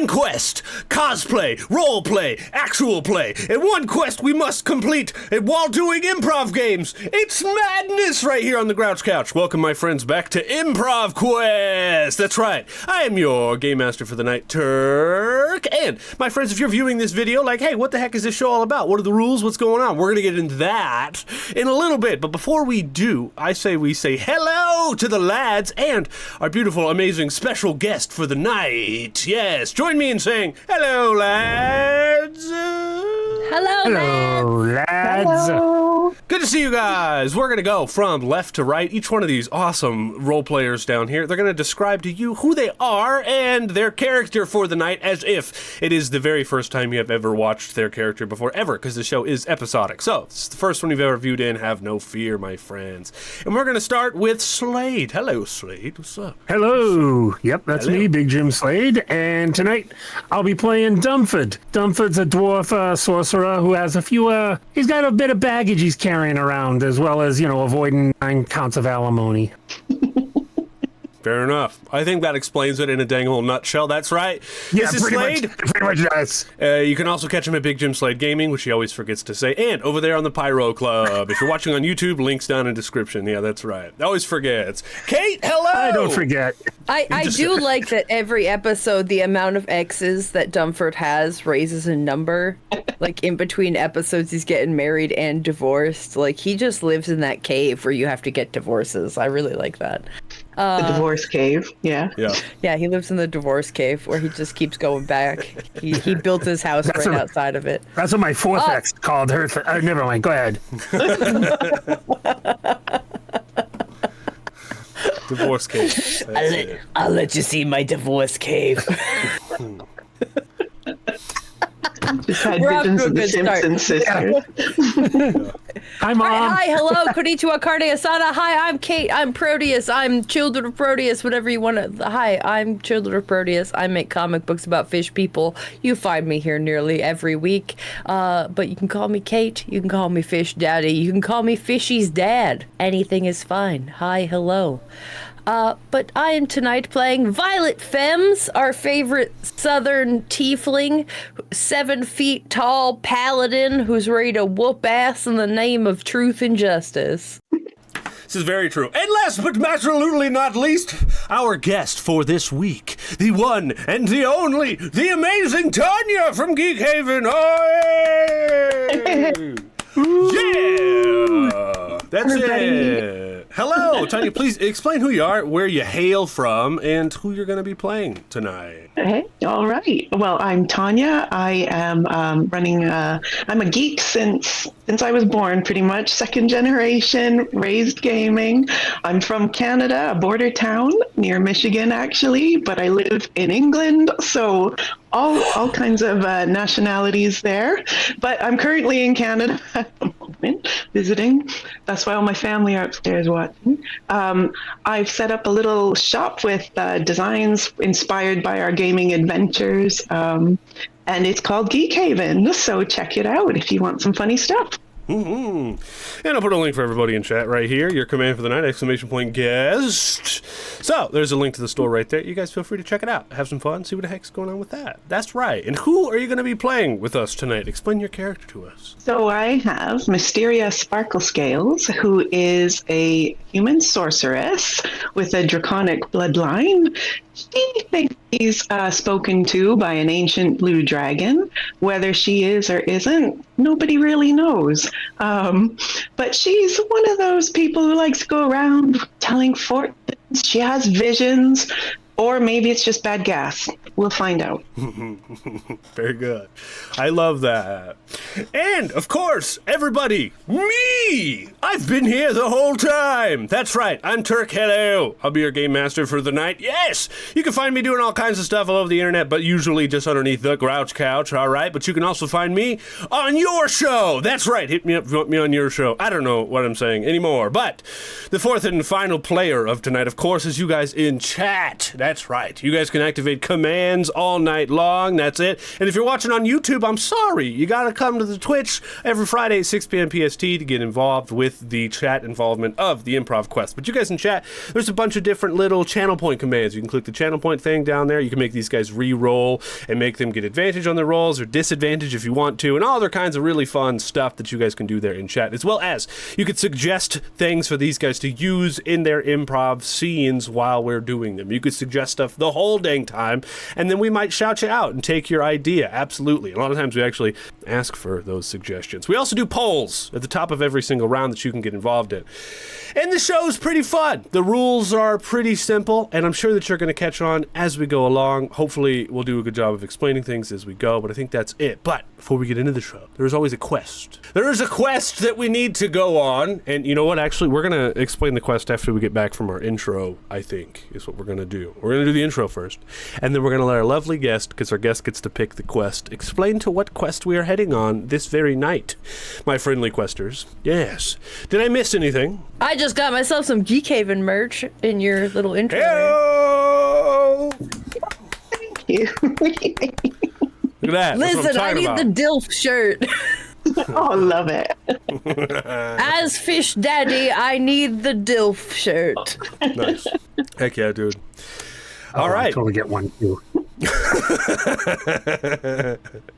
one quest, cosplay, roleplay, actual play, and one quest we must complete while doing improv games. It's madness right here on the Grouch Couch. Welcome, my friends, back to Improv Quest. That's right. I am your game master for the night, Turk. And my friends, if you're viewing this video, like, hey, what the heck is this show all about? What are the rules? What's going on? We're going to get into that in a little bit. But before we do, we say hello to the lads and our beautiful, amazing special guest for the night. Yes, join me in saying hello, lads. Hello, lads. Hello. Good to see you guys. We're going to go from left to right. Each one of these awesome role players down here, they're going to describe to you who they are and their character for the night as if it is the very first time you have ever watched their character before, ever, because the show is episodic. So, it's the first one you've ever viewed in. Have no fear, my friends. And we're going to start with Slade. Hello, Slade. What's up? Hello. Yep, that's me, Big Jim Slade. And tonight, I'll be playing Dumpford. Dumpford's a dwarf sorcerer who has a few, he's got a bit of baggage he's carrying around, as well as, avoiding 9 counts of alimony. Fair enough. I think that explains it in a dang old nutshell. That's right. Yeah, this is Slade. Pretty much does. You can also catch him at Big Jim Slade Gaming, which he always forgets to say, and over there on the Pyro Club. If you're watching on YouTube, links down in description. Yeah, that's right. Always forgets. Kate, hello! I don't forget. I do like that every episode, the amount of X's that Dumpford has raises a number. Like, in between episodes, he's getting married and divorced. Like, he just lives in that cave where you have to get divorces. I really like that. The divorce cave, yeah. Yeah, he lives in the divorce cave where he just keeps going back. He built his house outside of it. That's what my fourth ex called her. Never mind, go ahead. Divorce cave. I'll let you see my divorce cave. Just had visions of the Simpsons sisters. Hi, Mom. Hi, hello, konnichiwa, carne asada. Hi, I'm Kate. I'm Proteus. I'm Children of Proteus, whatever you want to. Hi, I'm Children of Proteus. I make comic books about fish people. You find me here nearly every week. But you can call me Kate. You can call me Fish Daddy. You can call me Fishy's dad. Anything is fine. Hi, hello. But I am tonight playing Violet Femmes, our favorite southern tiefling, 7 feet tall paladin who's ready to whoop ass in the name of truth and justice. This is very true. And last but absolutely not least, our guest for this week, the one and the only, the amazing Tanya from GeekHaven. Yeah! That's it. Hello, Tanya. Please explain who you are, where you hail from, and who you're going to be playing tonight. Hey, all right. Well, I'm Tanya. I am running. I'm a geek since I was born, pretty much. 2nd generation, raised gaming. I'm from Canada, a border town near Michigan, actually, but I live in England, so all kinds of nationalities there. But I'm currently in Canada at the moment, visiting. That's why all my family are upstairs watching. I've set up a little shop with designs inspired by our gaming adventures, and it's called GeekHaven, so check it out if you want some funny stuff. Mm-hmm. And I'll put a link for everybody in chat right here. Your command for the night, !guest. So, there's a link to the store right there. You guys feel free to check it out. Have some fun, see what the heck's going on with that. That's right. And who are you going to be playing with us tonight? Explain your character to us. So I have Mysteria Sparkle Scales, who is a human sorceress with a draconic bloodline. She thinks she's spoken to by an ancient blue dragon. Whether she is or isn't, nobody really knows. But she's one of those people who likes to go around telling fortunes. She has visions, or maybe it's just bad gas. We'll find out. Very good. I love that. And, of course, everybody, me! I've been here the whole time. That's right. I'm Turk. Hello. I'll be your game master for the night. Yes! You can find me doing all kinds of stuff all over the internet, but usually just underneath the Grouch Couch, all right? But you can also find me on your show. That's right. Hit me up if you want me on your show. I don't know what I'm saying anymore, but the fourth and final player of tonight, of course, is you guys in chat. That's right. You guys can activate commands all night long. That's it. And if you're watching on YouTube, I'm sorry. You got to come to the Twitch every Friday at 6 p.m. PST to get involved with the chat involvement of the Improv Quest. But you guys in chat, there's a bunch of different little channel point commands. You can click the channel point thing down there. You can make these guys re-roll and make them get advantage on their rolls or disadvantage if you want to, and all other kinds of really fun stuff that you guys can do there in chat, as well as you could suggest things for these guys to use in their improv scenes while we're doing them. You could suggest stuff the whole dang time, and then we might shout you out and take your idea. Absolutely. A lot of times we actually ask for those suggestions. We also do polls at the top of every single round that you can get involved in. And the show's pretty fun. The rules are pretty simple, and I'm sure that you're going to catch on as we go along. Hopefully, we'll do a good job of explaining things as we go, but I think that's it. But before we get into the show, there's always a quest. There is a quest that we need to go on, and you know what? Actually, we're going to explain the quest after we get back from our intro, I think, is what we're going to do. We're going to do the intro first, and then we're going to let our lovely guest, because our guest gets to pick the quest, explain to what quest we are heading on this very night. My friendly questers. Yes. Did I miss anything? I just got myself some GeekHaven merch in your little intro. Hey-o! Thank you. Look at that. Listen, I need the DILF shirt. Oh, love it. As Fish Daddy, I need the DILF shirt. Nice. Heck yeah, dude. All right. I'll totally get one too.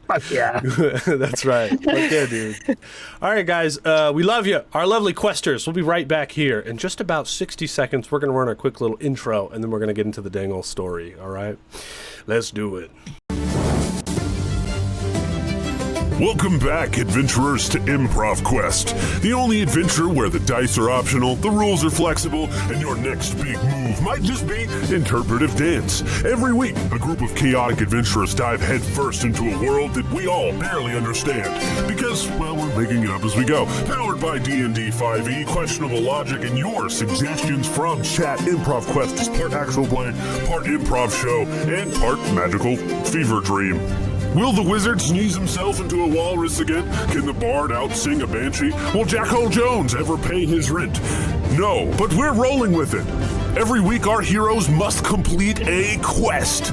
Fuck yeah. That's right. Fuck yeah, dude. All right, guys. We love you. Our lovely questers. We'll be right back here. In just about 60 seconds, we're going to run a quick little intro, and then we're going to get into the dang old story. All right? Let's do it. Welcome back, adventurers, to Improv Quest, the only adventure where the dice are optional, the rules are flexible, and your next big move might just be interpretive dance. Every week, a group of chaotic adventurers dive headfirst into a world that we all barely understand, because, well, we're making it up as we go. Powered by D&D 5e, questionable logic, and your suggestions from chat. Improv Quest is part actual play, part improv show, and part magical fever dream. Will the wizard sneeze himself into a walrus again? Can the bard out-sing a banshee? Will Jack Hole Jones ever pay his rent? No, but we're rolling with it. Every week our heroes must complete a quest.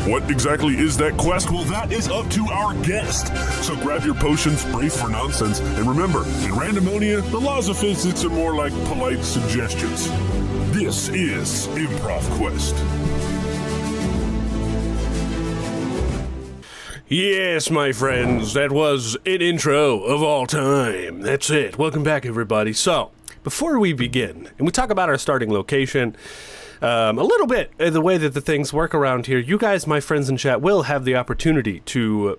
What exactly is that quest? Well, that is up to our guest. So grab your potions, brace for nonsense, and remember, in Randomonia, the laws of physics are more like polite suggestions. This is Improv Quest. Yes, my friends, that was an intro of all time. That's it. Welcome back, everybody. So, before we begin, and we talk about our starting location, a little bit the way that the things work around here, you guys, my friends in chat, will have the opportunity to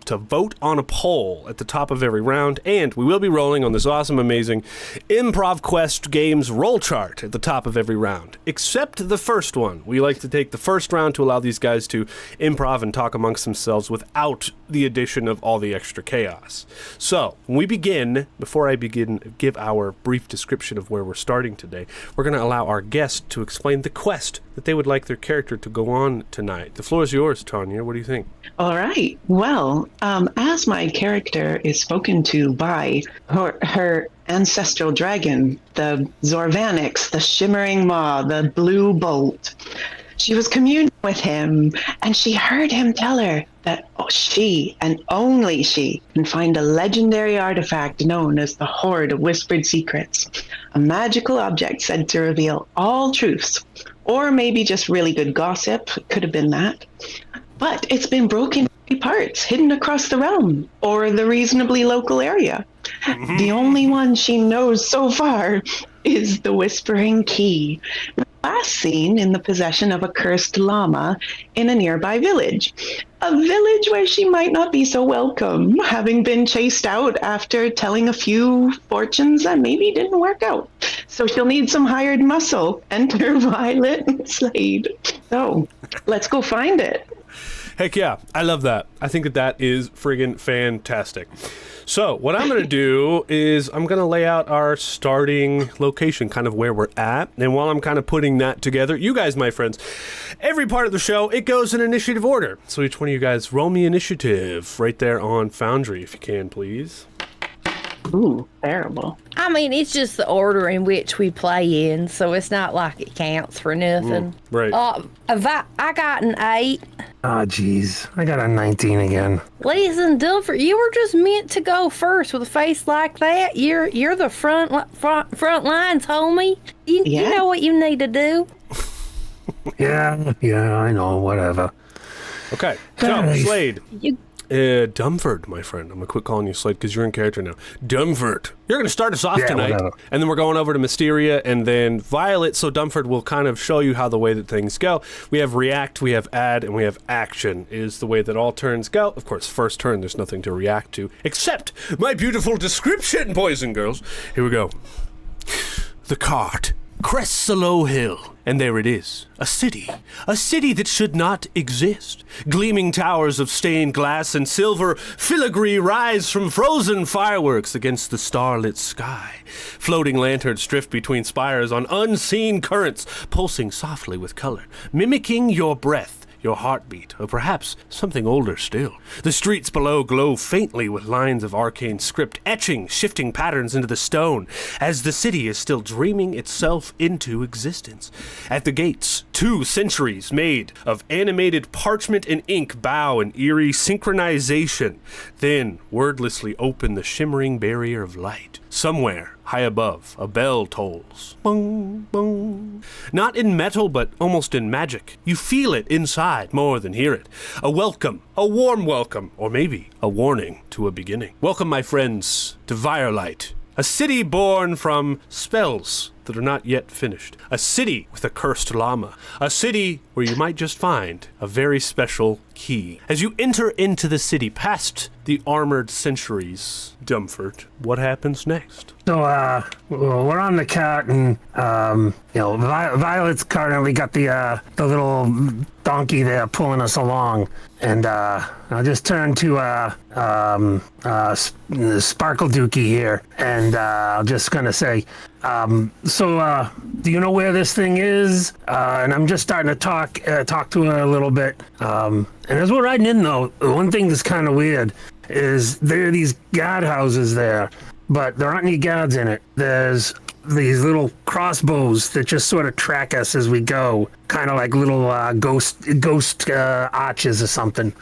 vote on a poll at the top of every round, and we will be rolling on this awesome, amazing Improv Quest Games roll chart at the top of every round, except the first one. We like to take the first round to allow these guys to improv and talk amongst themselves without the addition of all the extra chaos. So, when we begin, before I give our brief description of where we're starting today, we're going to allow our guest to explain the quest that they would like their character to go on tonight. The floor is yours, Tanya. What do you think? All right. Well, as my character is spoken to by her ancestral dragon, the Zorvanix, the Shimmering Maw, the Blue Bolt, she was communing with him, and she heard him tell her that she, and only she, can find a legendary artifact known as the Hoard of Whispered Secrets, a magical object said to reveal all truths, or maybe just really good gossip, could have been that. But it's been broken into parts, hidden across the realm, or the reasonably local area. The only one she knows so far is the Whispering Key, last seen in the possession of a cursed llama in a nearby village. A village where she might not be so welcome, having been chased out after telling a few fortunes that maybe didn't work out. So she'll need some hired muscle. Enter Violet Slade. So, let's go find it. Heck yeah, I love that. I think that is friggin' fantastic. So what I'm going to do is I'm going to lay out our starting location, kind of where we're at. And while I'm kind of putting that together, you guys, my friends, every part of the show, it goes in initiative order. So each one of you guys roll me initiative right there on Foundry, if you can, please. Ooh, terrible. I mean, it's just the order in which we play in, so it's not like it counts for nothing. Right. I got an 8. Oh, jeez. I got a 19 again. Listen, Dumpford, you were just meant to go first with a face like that. You're the front lines, homie. You know what you need to do. Yeah, I know, whatever. Okay, so, Slade. Dumpford, my friend. I'm going to quit calling you Slade because you're in character now. Dumpford. You're going to start us off tonight, whatever. And then we're going over to Mysteria and then Violet, so Dumpford will kind of show you how the way that things go. We have react, we have add, and we have action is the way that all turns go. Of course, first turn, there's nothing to react to, except my beautiful description, boys and girls. Here we go. The cart crests a low hill, and there it is, a city that should not exist. Gleaming towers of stained glass and silver filigree rise from frozen fireworks against the starlit sky. Floating lanterns drift between spires on unseen currents, pulsing softly with color, mimicking your breath, your heartbeat, or perhaps something older still. The streets below glow faintly with lines of arcane script, etching shifting patterns into the stone, as the city is still dreaming itself into existence. At the gates, 2 centuries made of animated parchment and ink bow in eerie synchronization, then wordlessly open the shimmering barrier of light. Somewhere, high above, a bell tolls. Bong, bong. Not in metal, but almost in magic. You feel it inside more than hear it. A welcome, a warm welcome, or maybe a warning to a beginning. Welcome, my friends, to Virolite, a city born from spells that are not yet finished. A city with a cursed llama. A city where you might just find a very special key. As you enter into the city, past the armored sentries, Dumpford, what happens next? So, we're on the cart, and, Violet's cart, and we got the little donkey there pulling us along. And, I'll just turn to, Sparkle Dookie here, and, I'm just gonna say, do you know where this thing is? And I'm just starting to talk to her a little bit. And as we're riding in, though, one thing that's kind of weird is there are these guard houses there, but there aren't any guards in it. There's these little crossbows that just sort of track us as we go, kind of like little ghost arches or something.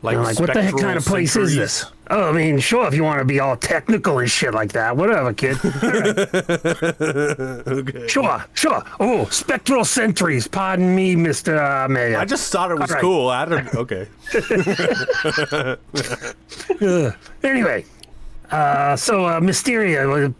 Like what the heck kind of place is this? Oh, I mean, sure, if you want to be all technical and shit like that. Whatever, kid. Okay. Sure. Oh, spectral sentries. Pardon me, Mr. Mayor. I just thought it was cool. I don't... Okay. Anyway, so Mysteria,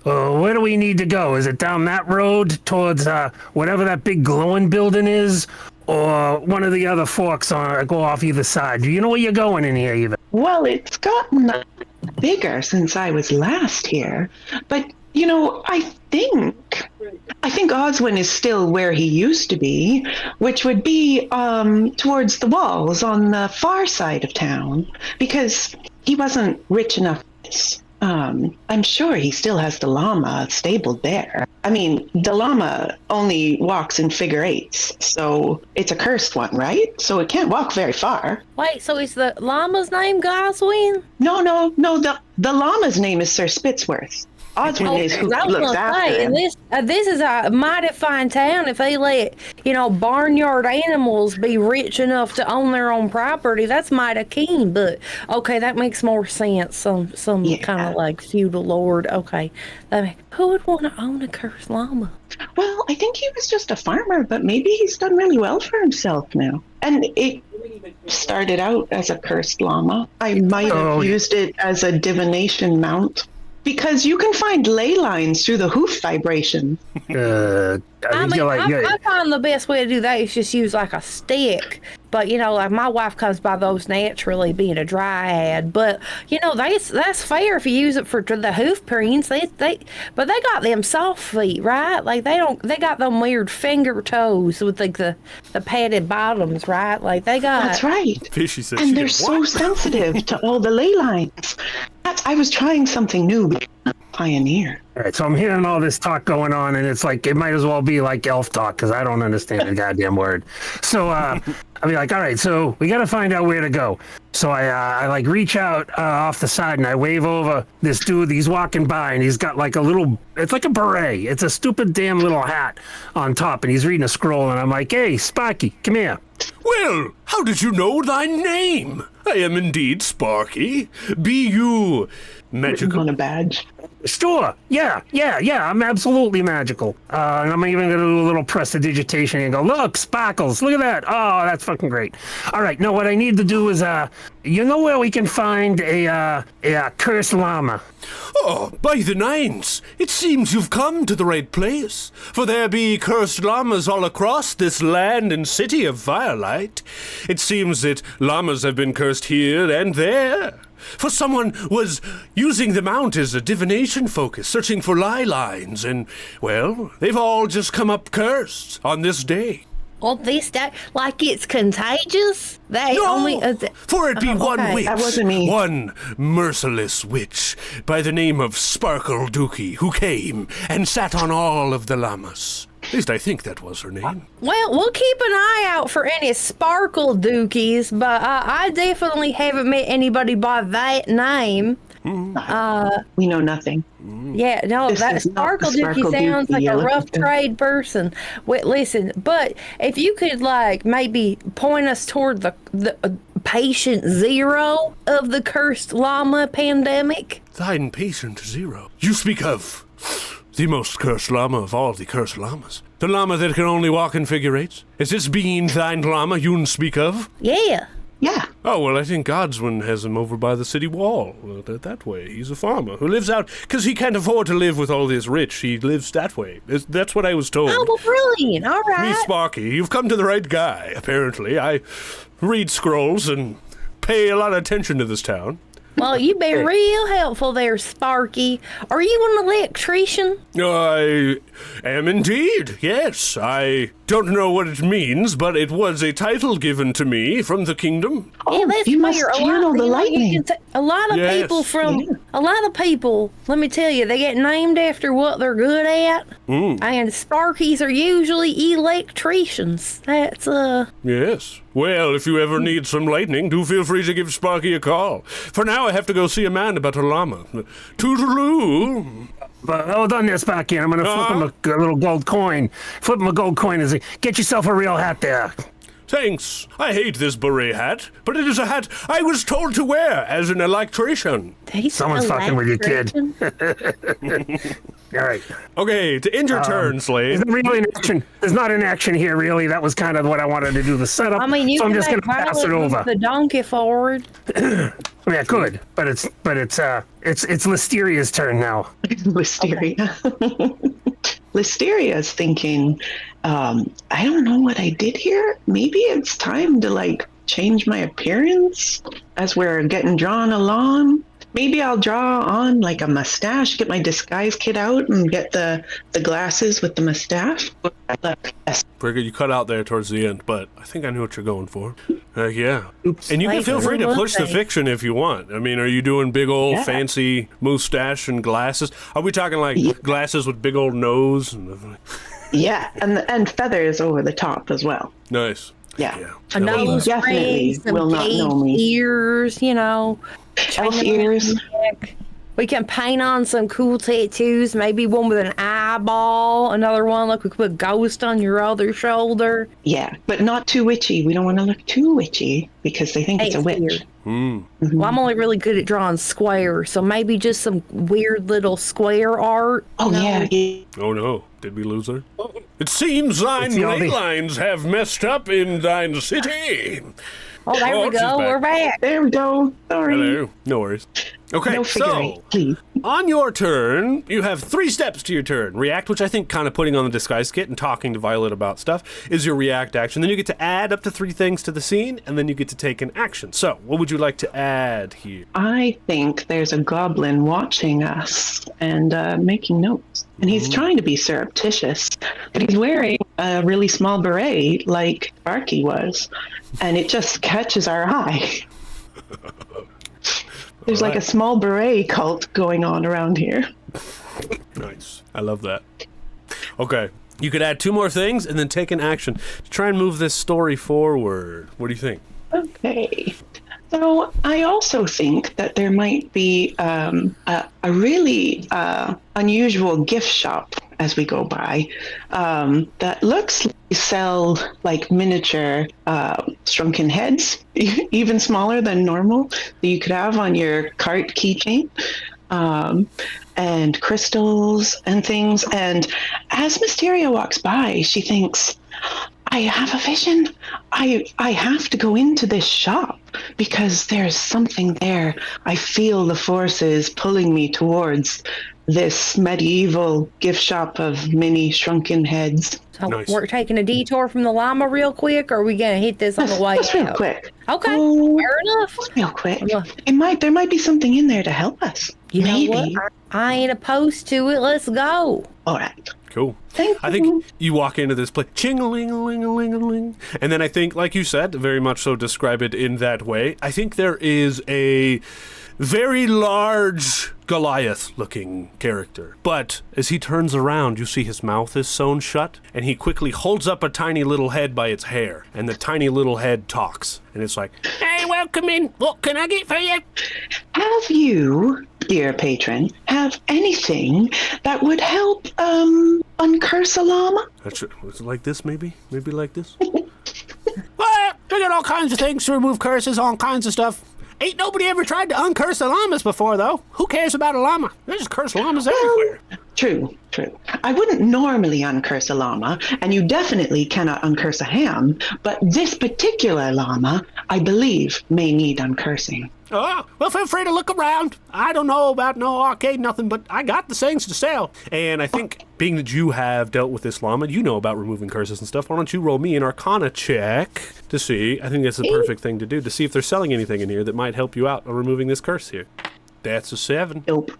where do we need to go? Is it down that road towards whatever that big glowing building is? Or one of the other forks go off either side? Do you know where you're going in here, even? Well, it's gotten bigger since I was last here. But, I think Oswin is still where he used to be, which would be towards the walls on the far side of town, because he wasn't rich enough for this. I'm sure he still has the llama stabled there. I mean, the llama only walks in figure eights, so it's a cursed one, right? So it can't walk very far. Wait, so is the llama's name Goswin? No, the llama's name is Sir Spitsworth. Oswin is who looks after him. And this is a mighty fine town. If they let, barnyard animals be rich enough to own their own property, that's mighty keen. But, okay, that makes more sense. Some kind of like feudal lord. Okay. Who would want to own a cursed llama? Well, I think he was just a farmer, but maybe he's done really well for himself now. And it started out as a cursed llama. I might have used it as a divination mount. Because you can find ley lines through the hoof vibration. I find the best way to do that is just use like a stick. But, like my wife comes by those naturally being a dryad. But, that's fair if you use it for the hoof prints. But they got them soft feet, right? Like they got them weird finger toes with like the padded bottoms, right? Like they got. That's right. Fishy says they're so sensitive to all the ley lines. I was trying something new. Pioneer. All right, so I'm hearing all this talk going on, and it's like it might as well be like elf talk because I don't understand the goddamn word. So I'll be like, all right, so we got to find out where to go. So I like reach out off the side and I wave over this dude. He's walking by and he's got like it's like a beret. It's a stupid damn little hat on top, and he's reading a scroll. And I'm like, hey, Sparky, come here. Well, how did you know thy name? I am indeed Sparky. Be you magical? On a badge. Sure. Yeah. I'm absolutely magical. And I'm even going to do a little prestidigitation and go, look, sparkles. Look at that. Oh, that's fucking great. All right. No, what I need to do is, you know where we can find a cursed llama? Oh, by the nines, it seems you've come to the right place, for there be cursed llamas all across this land and city of Virolite. It seems that llamas have been cursed here and there, for someone was using the mount as a divination focus, searching for lie lines, and, well, they've all just come up cursed on this day. On this day, like it's contagious? For it be one witch, that wasn't me. one merciless witch by the name of Sparkle Dookie, who came and sat on all of the llamas. At least I think that was her name. Well, we'll keep an eye out for any sparkle dookies, but I definitely haven't met anybody by that name. We know nothing. Yeah, no, This that is not the sparkle dookie Sparkle sounds Dookie like a you're rough looking for. trade person. Wait, listen, but if you could like maybe point us toward the patient zero of the cursed llama pandemic. Thine patient zero. You speak of the most cursed llama of all the cursed llamas. The llama that can only walk in figure eights. Is this being thine llama you speak of? Yeah. Yeah. Oh, well, I think Godswin has him over by the city wall. That way. He's a farmer who lives out, because he can't afford to live with all this rich. He lives that way. That's what I was told. Oh, well, brilliant. All Me, right. Sparky, you've come to the right guy, apparently. I read scrolls and pay a lot of attention to this town. Well, you've been real helpful there, Sparky. Are you an electrician? I am indeed, yes. I don't know what it means, but it was a title given to me from the kingdom. Yeah, that's you must fair. channel the lightning. A lot of Yes. people let me tell you, they get named after what they're good at. And Sparkies are usually electricians. That's, Yes. Well, if you ever need some lightning, do feel free to give Sparky a call. For now, I have to go see a man about a llama. Toodaloo. But hold on there, Sparky. I'm going to flip him a little gold coin. Flip him a gold coin and say, get yourself a real hat there. Thanks. I hate this beret hat, but it is a hat I was told to wear as an electrician. Someone's fucking with you, kid. All right. Okay, to end your turn, Slade. There's not an action here, really. That was kind of what I wanted to do, the setup. I mean, you so I'm can just going to pass it over. the donkey forward. Yeah, good. But it's Listeria's turn now. Listeria. Listeria's thinking, I don't know what I did here. Maybe it's time to like change my appearance as we're getting drawn along. Maybe I'll draw on like a mustache, get my disguise kit out and get the glasses with the mustache. Very good. You cut out there towards the end, but I think I knew what you're going for. Yeah. Oops. And you can feel free to push the Lovely. fiction if you want. I mean, are you doing big old fancy mustache and glasses? Are we talking like glasses with big old nose? And Yeah, and feathers over the top as well. nice. Yeah. A nose definitely ring, some will not know page me. ears, you know. Elf chain around ears. the neck. We can paint on some cool tattoos, maybe one with an eyeball, another one like we could put ghost on your other shoulder. Yeah, but not too witchy. We don't want to look too witchy because they think it's a witch. Weird. Well, I'm only really good at drawing squares, so maybe just some weird little square art. Oh, yeah. Oh no, did we lose her? It seems thine It's the ley only- lines have messed up in thine city. Oh, there we she's go. back. We're back. There we go. Sorry. Hello. No worries. Okay, No figure so eight, please. on your turn, you have 3 steps to your turn. React, which I think kind of putting on the disguise kit and talking to Violet about stuff, is your react action. Then you get to add up to 3 things to the scene, and then you get to take an action. So, what would you like to add here? I think there's a goblin watching us and making notes. And he's trying to be surreptitious, but he's wearing a really small beret like Sparky was. And it just catches our eye. There's like a small beret cult going on around here. Nice. I love that. Okay. You could add 2 more things and then take an action to try and move this story forward. What do you think? Okay. So I also think that there might be a really unusual gift shop as we go by that looks like they sell like miniature shrunken heads, even smaller than normal, that you could have on your cart keychain. And crystals and things. And as Mysteria walks by, she thinks, I have a vision. I have to go into this shop because there's something there. I feel the forces pulling me towards this medieval gift shop of mini shrunken heads. So Nice. we're taking a detour from the llama real quick, or are we going to hit this on the way Just real out? quick. Okay, Oh, fair enough. real quick. Well, There might be something in there to help us. You Maybe. know what? I ain't opposed to it. Let's go. All right. Cool. Thank I you. think you walk into this place, ching-a-ling-a-ling-a-ling-a-ling, and then I think, like you said, very much so describe it in that way. I think there is a very large Goliath-looking character. But as he turns around, you see his mouth is sewn shut, and he quickly holds up a tiny little head by its hair, and the tiny little head talks. And it's like, hey, welcome in. What can I get for you? Have you, dear patron, have anything that would help uncurse a llama? That's it. Was it like this, maybe? Maybe like this? Well, we got all kinds of things to remove curses, all kinds of stuff. Ain't nobody ever tried to uncurse the llamas before, though. Who cares about a llama? There's cursed llamas everywhere. True. I wouldn't normally uncurse a llama, and you definitely cannot uncurse a ham, but this particular llama, I believe, may need uncursing. Oh, well, feel free to look around. I don't know about no arcade, nothing, but I got the things to sell. And I think, being that you have dealt with this llama, you know about removing curses and stuff. Why don't you roll me an Arcana check to see? I think that's the perfect thing to do, to see if they're selling anything in here that might help you out on removing this curse here. That's a 7. Nope.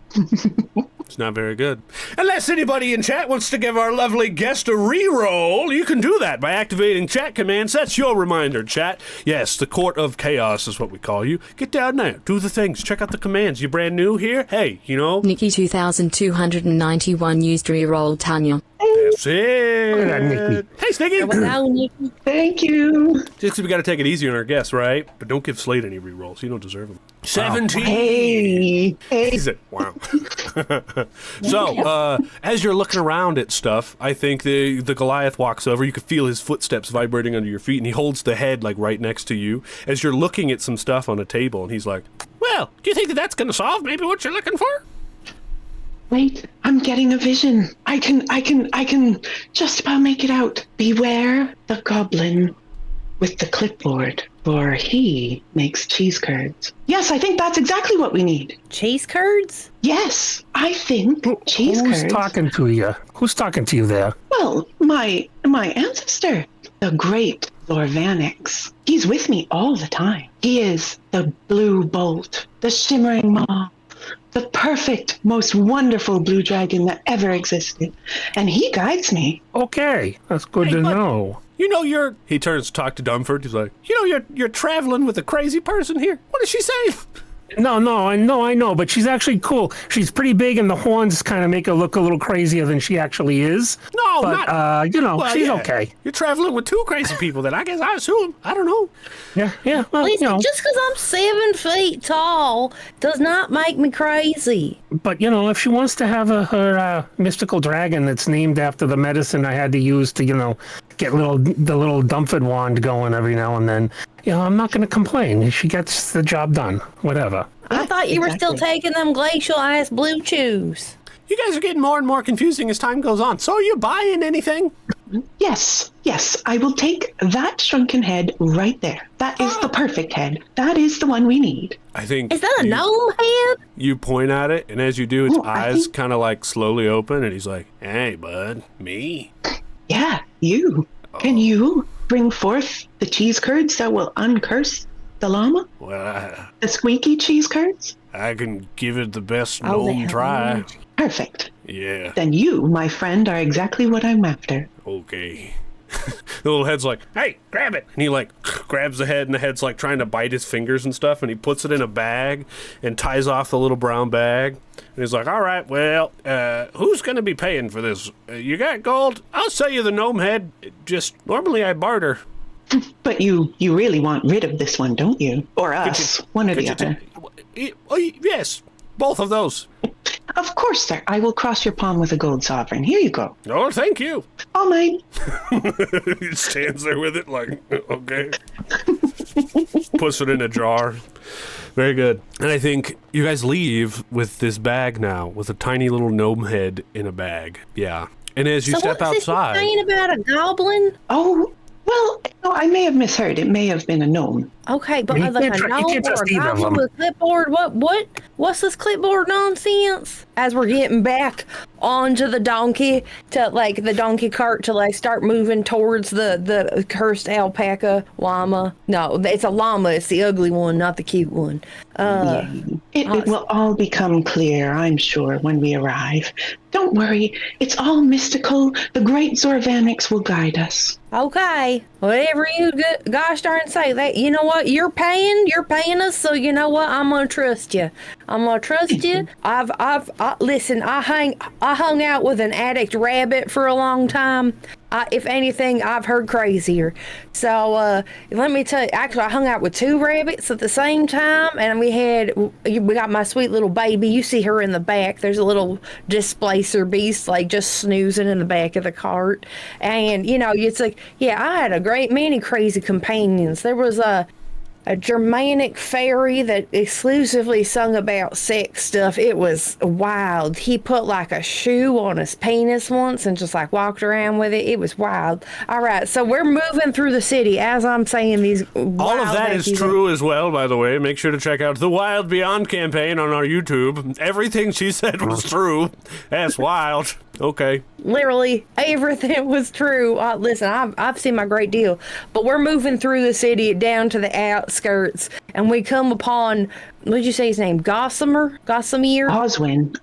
It's not very good. Unless anybody in chat wants to give our lovely guest a reroll, you can do that by activating chat commands. That's your reminder, chat. Yes, the Court of Chaos is what we call you. Get down there, do the things, check out the commands. You brand new here? Hey, you know. Nikki 2291 used reroll Tanya. That's it. Look at that, Nikki. Hey, Sneaky. Now, Nikki. Thank you. Just because we got to take it easy on our guests, right? But don't give Slade any rerolls. You don't deserve them. 17. Hey. He said, wow. So, as you're looking around at stuff, I think the Goliath walks over. You can feel his footsteps vibrating under your feet, and he holds the head, like, right next to you as you're looking at some stuff on a table, and he's like, well, do you think that that's going to solve maybe what you're looking for? Wait, I'm getting a vision. I can just about make it out. Beware the goblin with the clipboard, for he makes cheese curds. Yes, I think that's exactly what we need. Cheese curds? Yes, I think cheese Who's curds. talking to you? Who's talking to you there? Well, my ancestor, the great Lorvanix. He's with me all the time. He is the blue bolt, the shimmering maw, the perfect, most wonderful blue dragon that ever existed. And he guides me. Okay, that's good to know. You know He turns to talk to Dumpford. He's like, you know you're traveling with a crazy person here. What does she say? No, I know, but she's actually cool. She's pretty big, and the horns kind of make her look a little crazier than she actually is. No, but, not. Well, she's yeah. okay. You're traveling with 2 crazy people then. I guess I assume. I don't know. Yeah, well, Listen, just because I'm 7 feet tall does not make me crazy. But, if she wants to have her mystical dragon that's named after the medicine I had to use to, get the little Dumpford wand going every now and then, I'm not going to complain. She gets the job done. Whatever. I thought you were still Exactly. taking them glacial-ass blue chews. You guys are getting more and more confusing as time goes on. So are you buying anything? Yes, I will take that shrunken head right there. That is the perfect head. That is the one we need. I think. Is that a gnome head? You point at it, and as you do, its Oh, I eyes think- kind of like slowly open, and he's like, hey, bud, me? Yeah, you. Can you bring forth the cheese curds that will uncurse the llama? Well, The squeaky cheese curds? I can give it the best Oh, the known hell try. Perfect. Yeah, Then you, my friend, are exactly what I'm after. okay. The little head's like, hey, grab it. And he like grabs the head, and the head's like trying to bite his fingers and stuff, and he puts it in a bag and ties off the little brown bag. And he's like, all right, well, who's going to be paying for this? You got gold? I'll sell you the gnome head. Just normally I barter. But you really want rid of this one, don't you? Or us, one or the other. Yes, both of those. Of course, sir. I will cross your palm with a gold sovereign. Here you go. Oh, thank you. All mine. He stands there with it like, okay. Puts it in a jar. Very good. And I think you guys leave with this bag now, with a tiny little gnome head in a bag. Yeah. And as you step outside... So what's this saying about a goblin? Oh, well, no, I may have misheard. It may have been a gnome. Okay, but like a gnome or a goblin with a clipboard? What's this clipboard nonsense? As we're getting back onto the donkey, to like the donkey cart to like start moving towards the cursed alpaca llama. No, it's a llama. It's the ugly one, not the cute one. It will all become clear, I'm sure, when we arrive. Don't worry. It's all mystical. The great Zorvanix will guide us. Okay, whatever you gosh darn say. That, you know what, you're paying us, so you know what, I'm gonna trust you. Listen, I hung out with an addict rabbit for a long time. If anything, I've heard crazier. So let me tell you, actually, I hung out with 2 rabbits at the same time, and we got my sweet little baby. You see her in the back. There's a little displacer beast, like just snoozing in the back of the cart. And you know, it's like, yeah, I had a great many crazy companions. There was a Germanic fairy that exclusively sung about sex stuff. It was wild. He put like a shoe on his penis once and just like walked around with it. It was wild. All right, so we're moving through the city as I'm saying these wild all of that is true as well, by the way. Make sure to check out the Wild Beyond campaign on our YouTube. Everything she said was true. That's wild. Okay. Literally everything was true. Listen, I've seen my great deal. But we're moving through the city down to the outskirts, and we come upon, what did you say his name? Gossamer? Oswin.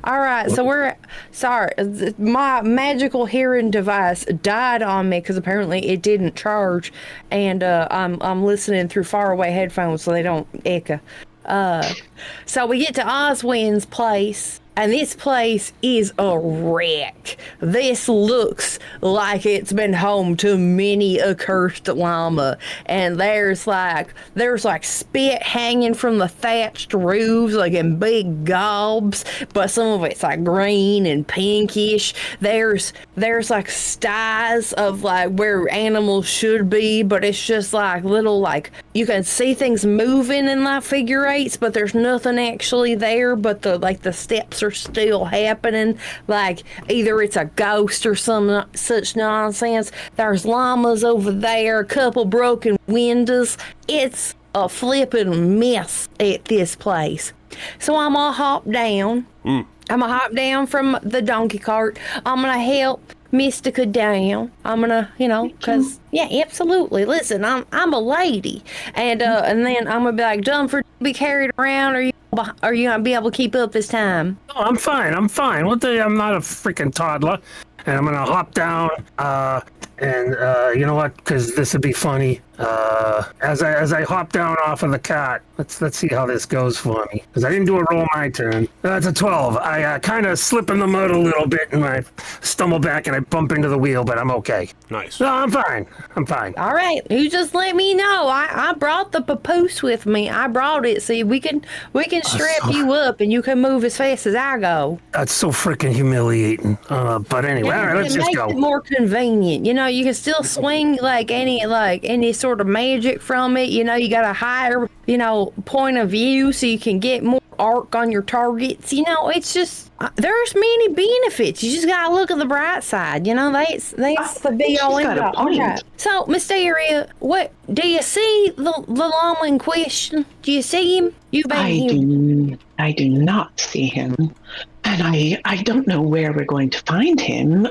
All right, so my magical hearing device died on me because apparently it didn't charge, and I'm listening through faraway headphones so they don't echo. So we get to Oswin's place, and this place is a wreck. This looks like it's been home to many a cursed llama. And there's like spit hanging from the thatched roofs, like in big gobs, but some of it's like green and pinkish. There's like sties of like where animals should be, but it's just like little, like you can see things moving in like figure eights, but there's nothing actually there, but the steps are still happening, like either it's a ghost or some such nonsense. There's llamas over there, a couple broken windows. It's a flipping mess at this place. So I'm gonna hop down. I'm gonna hop down from the donkey cart. I'm gonna help Mystica down. I'm gonna, cause yeah, absolutely. Listen, I'm a lady, and then I'm gonna be like, Dumpford, be carried around, are you gonna be able to keep up this time? Oh, I'm fine. I'm not a freaking toddler, and I'm gonna hop down. And you know what? Because this would be funny. As I hop down off of the cart, let's see how this goes for me. Because I didn't do a roll my turn. That's a 12. I kind of slip in the mud a little bit, and I stumble back and I bump into the wheel, but I'm okay. Nice. No, I'm fine. All right, you just let me know. I brought the papoose with me. I brought it so we can strap you up and you can move as fast as I go. That's so freaking humiliating. But anyway, all right, let's just go. It makes it more convenient. You can still swing like any sort of magic from it. You got a higher, point of view so you can get more arc on your targets. It's just, there's many benefits. You just gotta look at the bright side. That's the be all end all. Okay. So, Mysteria, what do you see the llama in question? Do you see him? I do not see him, and I don't know where we're going to find him.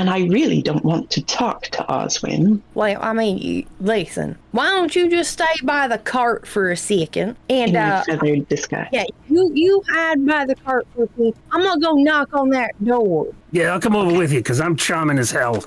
and I really don't want to talk to Oswin. Well, I mean, listen. Why don't you just stay by the cart for a second? And In my feathered disguise. yeah, you hide by the cart for a second. I'm gonna go knock on that door. Yeah, I'll come over with you because I'm charming as hell.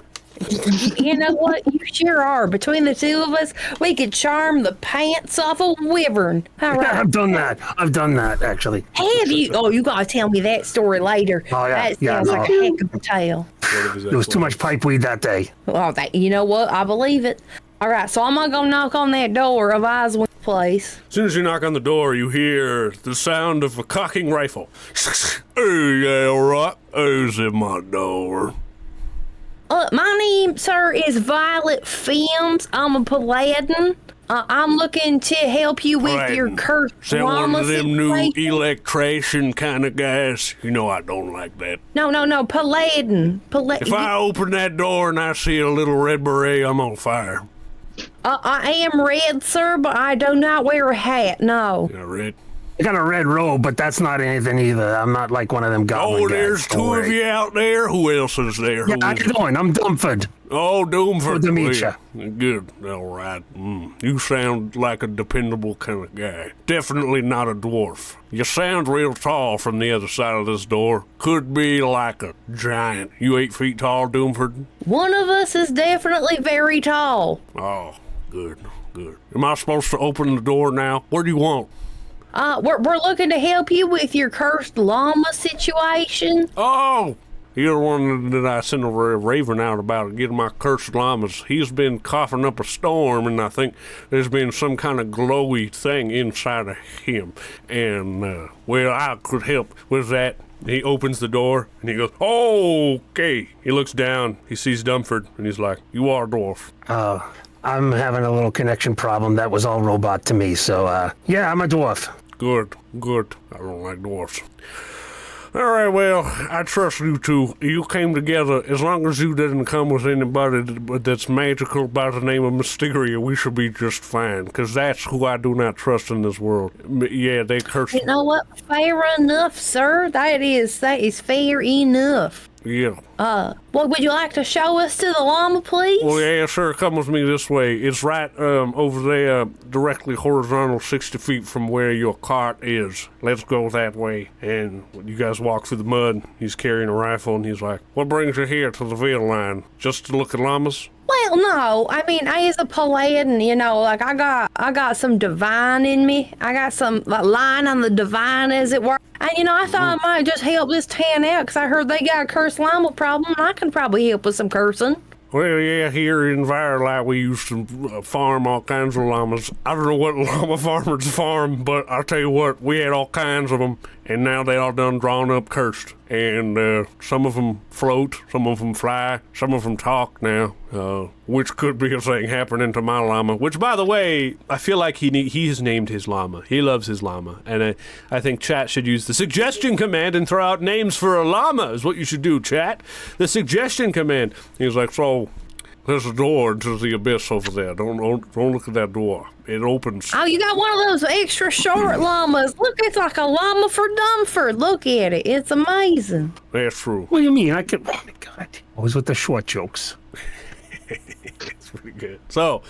You know what? You sure are. Between the two of us, we could charm the pants off a wyvern. All right. I've done that, actually. Have you? Oh, you gotta tell me that story later. Oh, yeah. That Yeah, sounds no. like a heck of a tale. There was too much pipe weed that day. Well, you know what? I believe it. All right, so I'm gonna go knock on that door of Oswin's place. As soon as you knock on the door, you hear the sound of a cocking rifle. Hey, yeah, all right. Who's in my door? My name, sir, is Violet Films. I'm a paladin. I'm looking to help you with your cursed Is that one llama of them new situation. electrician kind of guys? You know I don't like that. No, paladin. If I open that door and I see a little red beret, I'm on fire. I am red, sir, but I do not wear a hat, no. You know, red? I got a red robe, but that's not anything either. I'm not like one of them goblin guys. There's Don't two of worry. you out there. Who else is there? Yeah, Who how is you doing? I'm Dumpford. Oh, Dumpford. Good to meet ya. Good. All right. You sound like a dependable kind of guy. Definitely not a dwarf. You sound real tall from the other side of this door. Could be like a giant. You 8 feet tall, Dumpford? One of us is definitely very tall. Oh, good. Am I supposed to open the door now? What do you want? We're looking to help you with your cursed llama situation. Oh! You're the one that I sent a raven out about getting my cursed llamas. He's been coughing up a storm, and I think there's been some kind of glowy thing inside of him. And, well, I could help with that. He opens the door, and he goes, oh, okay. He looks down, he sees Dumpford, and he's like, you are a dwarf. I'm having a little connection problem. That was all robot to me. So, yeah, I'm a dwarf. Good. I don't like dwarfs. All right, well, I trust you two. You came together. As long as you didn't come with anybody that's magical by the name of Mysteria, we should be just fine, because that's who I do not trust in this world. Yeah, they curse. You know what? Fair enough, sir. That is fair enough. Yeah. Well, would you like to show us to the llama, please? Well, yeah, sir, come with me this way. It's right over there, directly horizontal 60 feet from where your cart is. Let's go that way. And you guys walk through the mud. He's carrying a rifle, and he's like, what brings you here to the Veil Line? Just to look at llamas? Well, no. I mean, as a paladin, you know, like I got some divine in me. I got some line on the divine, as it were. And, you know, I thought I might just help this town out because I heard they got a cursed llama problem, and I can probably help with some cursing. Well, yeah, here in Virolite, we used to farm all kinds of llamas. I don't know what llama farmers farm, but I'll tell you what, we had all kinds of them, and now they all done drawn up cursed. And some of them float, some of them fly, some of them talk now, which could be a thing happening to my llama. Which, by the way, I feel like he has named his llama. He loves his llama. And I think chat should use the suggestion command and throw out names for a llama is what you should do, chat. The suggestion command. He's like, so there's a door into the abyss over there. Don't look at that door. It opens. Oh, you got one of those extra short llamas. Look, it's like a llama for Dumpford. Look at it. It's amazing. That's true. What do you mean? I could. Oh my God! Always with the short jokes. It's pretty good. So,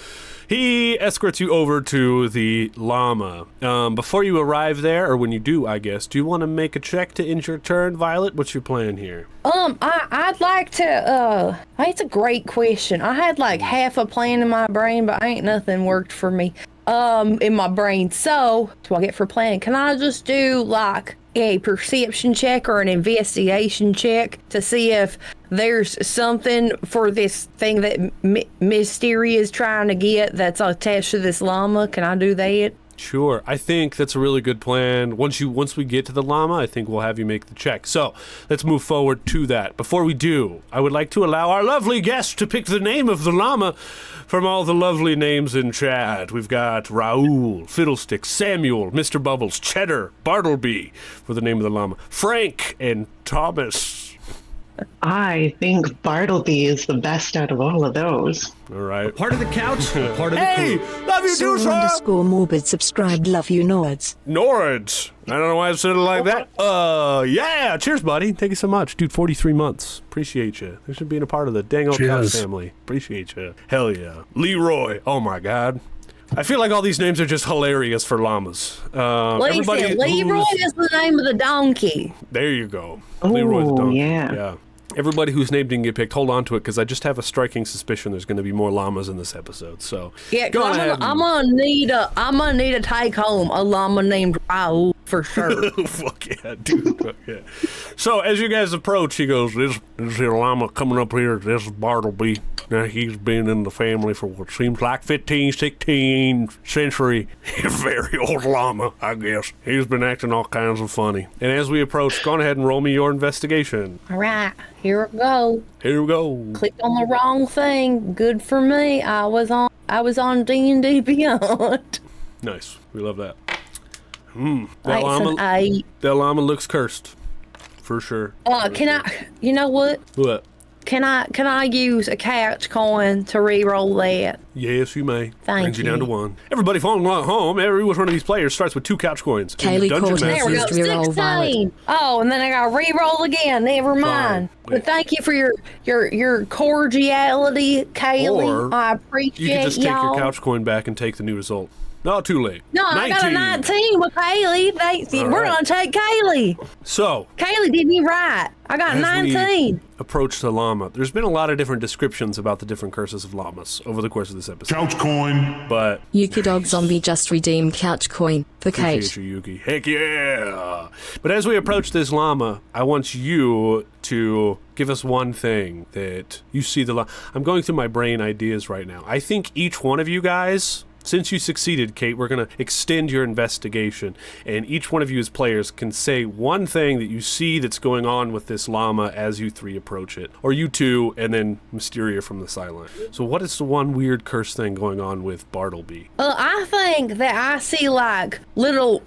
he escorts you over to the llama. Before you arrive there, or when you do, I guess, do you want to make a check to end your turn, Violet? What's your plan here? I'd like to, it's a great question. I had like half a plan in my brain, but ain't nothing worked for me, in my brain. So, what do I get for planning? Can I just do like a perception check or an investigation check to see if there's something for this thing that Mysteria is trying to get that's attached to this llama? Can I do that? Sure. I think that's a really good plan. Once we get to the llama, I think we'll have you make the check. So, let's move forward to that. Before we do, I would like to allow our lovely guest to pick the name of the llama from all the lovely names in chat. We've got Raoul, Fiddlestick, Samuel, Mr. Bubbles, Cheddar, Bartleby for the name of the llama, Frank, and Thomas. I think Bartleby is the best out of all of those. All right. Part of the couch, part of the Hey, crew. love you you do, sir? _morbid subscribed. Love you, Nords. Nords. I don't know why I said it like that. Yeah. Cheers, buddy. Thank you so much. Dude, 43 months. Appreciate you. Thanks for being a part of the Dang Old Couch family. Appreciate you. Hell yeah. Leroy. Oh, my God. I feel like all these names are just hilarious for llamas. Listen, Leroy is the name of the donkey. There you go. Leroy the donkey. Yeah. Everybody whose name didn't get picked, hold on to it, because I just have a striking suspicion there's going to be more llamas in this episode. So yeah, I'm gonna need to take home a llama named Raul for sure. Fuck yeah, dude. Fuck yeah. So as you guys approach, he goes, "This here llama coming up here. This is Bartleby. Now he's been in the family for what seems like 15, 16 century. He's a very old llama, I guess. He's been acting all kinds of funny. And as we approach, go on ahead and roll me your investigation. All right, here we go. Here we go. Clicked on the wrong thing. Good for me. I was on D&D Beyond. Nice. We love that. That llama looks cursed, for sure. Can I? You know what? What? Can I use a couch coin to re-roll that? Yes, you may. Thank you. Down to 1. Everybody following along at home, every one of these players starts with 2 couch coins. Kaylee caught There we go, 16. Oh, and then I got to re-roll again. Never mind. But thank you for your cordiality, Kaylee. I appreciate you can just take y'all. your couch coin back and take the new result. Not too late. No, 19. I got a 19 with Kaylee. We're going to take Kaylee. So, Kaylee did me right. I got 19. Approach the llama. There's been a lot of different descriptions about the different curses of llamas over the course of this episode. Couch coin. But Yuki Dog Zombie just redeemed couch coin for Kate. Appreciate you, Yuki. Heck yeah! But as we approach this llama, I want you to give us one thing that you see the llama. I'm going through my brain ideas right now. I think each one of you guys, since you succeeded, Kate, we're going to extend your investigation, and each one of you as players can say one thing that you see that's going on with this llama as you 3 approach it. Or you 2, and then Mysteria from the sideline. So what is the one weird curse thing going on with Bartleby? I think that I see little,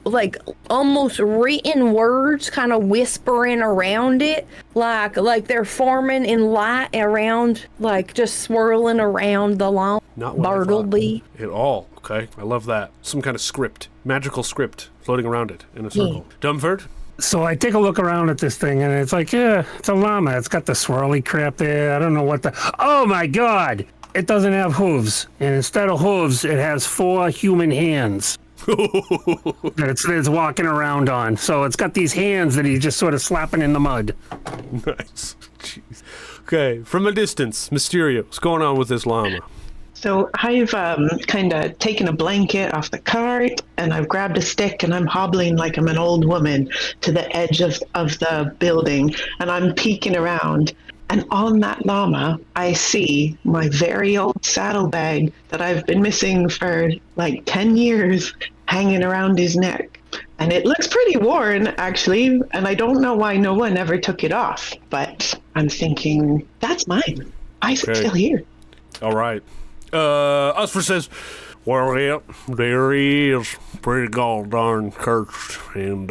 almost written words kind of whispering around it. Like they're forming in light around, just swirling around the llama. Not what Bartleby. At all. Okay, I love that. Some kind of script, magical script, floating around it in a circle. Dumpford? So I take a look around at this thing, and it's like, yeah, it's a llama. It's got the swirly crap there. I don't know what Oh, my God! It doesn't have hooves. And instead of hooves, it has 4 human hands that it's walking around on. So it's got these hands that he's just sort of slapping in the mud. Nice. Jeez. Okay, from a distance, Mysteria, what's going on with this llama? So I've kind of taken a blanket off the cart, and I've grabbed a stick, and I'm hobbling like I'm an old woman to the edge of the building, and I'm peeking around. And on that llama, I see my very old saddlebag that I've been missing for 10 years hanging around his neck. And it looks pretty worn, actually, and I don't know why no one ever took it off. But I'm thinking, that's mine. Why is it still here? All right. Usfer says, well, yep, there he is. Pretty darn cursed. And,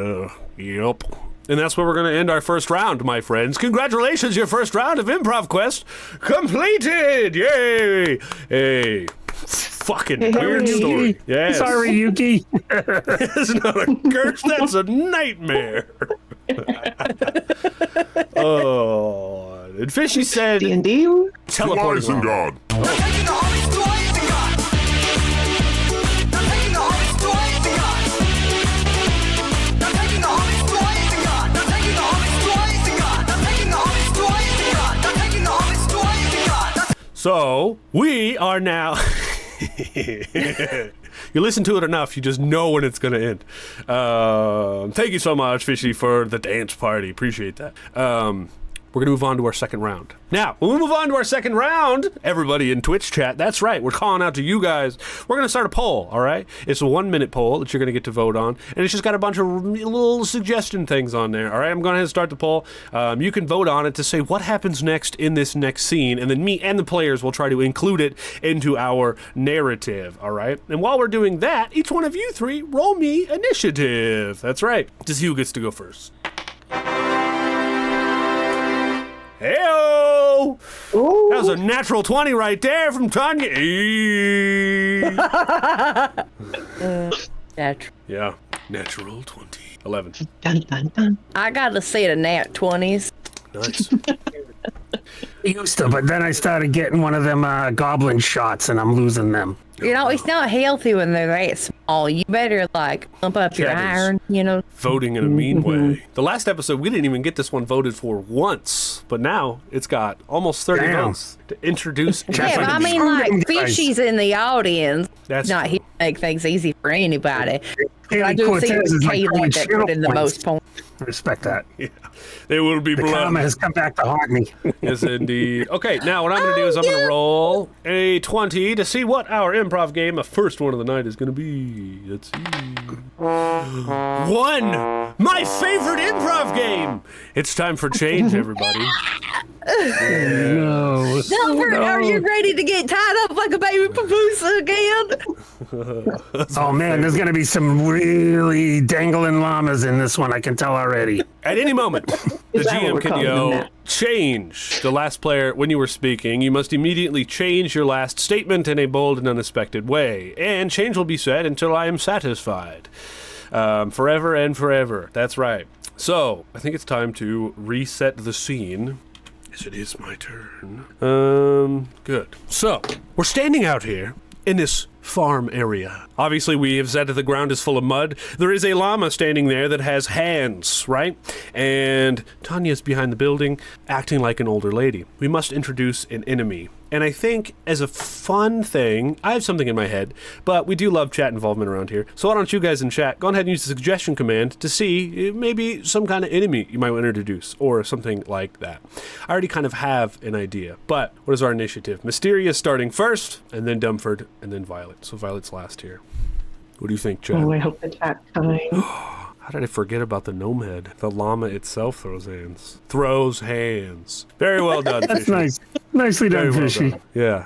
yep. And that's where we're going to end our first round, my friends. Congratulations, your first round of Improv Quest completed! Yay! Hey. Fucking weird story. Yes. Sorry, Yuki. It's not a curse, that's a nightmare. Oh. And Fishy said, D&D? Teleporting God. So, we are now... You listen to it enough, you just know when it's going to end. Thank you so much, Fishy, for the dance party. Appreciate that. We're going to move on to our second round. Now, when we move on to our second round, everybody in Twitch chat, that's right, we're calling out to you guys. We're going to start a poll, all right? It's a 1-minute poll that you're going to get to vote on, and it's just got a bunch of little suggestion things on there, all right? I'm going to start the poll. You can vote on it to say what happens next in this next scene, and then me and the players will try to include it into our narrative, all right? And while we're doing that, each one of you 3 roll me initiative. That's right. To see who gets to go first. Heyo! go. Ooh. That was a natural 20 right there from Tanya. Natural. Yeah, natural 20. 11. Dun, dun, dun. I gotta say the nat 20s. Nice. I used to, but then I started getting one of them goblin shots, and I'm losing them. You know, it's not healthy when they're that small. You better, like, pump up your Yeah, it is. iron, you know. Voting in a mean way. The last episode, we didn't even get this one voted for once, but now it's got almost 30 Damn. votes to introduce. Yeah, but I mean, like, Fishy's in the audience. That's Not here to make things easy for anybody. But I Haley do see Cortez it's is like Kayla throwing that channel put in the points. most points. I respect that. Yeah. There will be The blood. karma has come back to haunt me. Yes, indeed. Okay, now what I'm going to do is I'm going to roll a 20 to see what our improv game, the first one of the night, is going to be. Let's see. 1! My favorite improv game! It's time for change, everybody. No. Dumpford, are you ready to get tied up like a baby papoose again? Oh man, there's gonna be some really dangling llamas in this one. I can tell already. At any moment, the Is that what GM we're can calling them yell, now? change. The last player, when you were speaking, you must immediately change your last statement in a bold and unexpected way. And change will be said until I am satisfied. Forever and forever. That's right. So, I think it's time to reset the scene. Yes, it is my turn. Good. So, we're standing out here in this farm area. Obviously, we have said that the ground is full of mud. There is a llama standing there that has hands, right? And Tanya's behind the building, acting like an older lady. We must introduce an enemy. And I think, as a fun thing, I have something in my head, but we do love chat involvement around here. So why don't you guys in chat go ahead and use the suggestion command to see maybe some kind of enemy you might want to introduce, or something like that. I already kind of have an idea, but what is our initiative? Mysteria starting first, and then Dumpford, and then Violet. So Violet's last here. What do you think, Chad? Oh, I hope the chat's kind. How did I forget about the gnome head? The llama itself throws hands. Throws hands. Very well done, That's Fishy. nice. Nicely Very done, well Fishy. done. Yeah.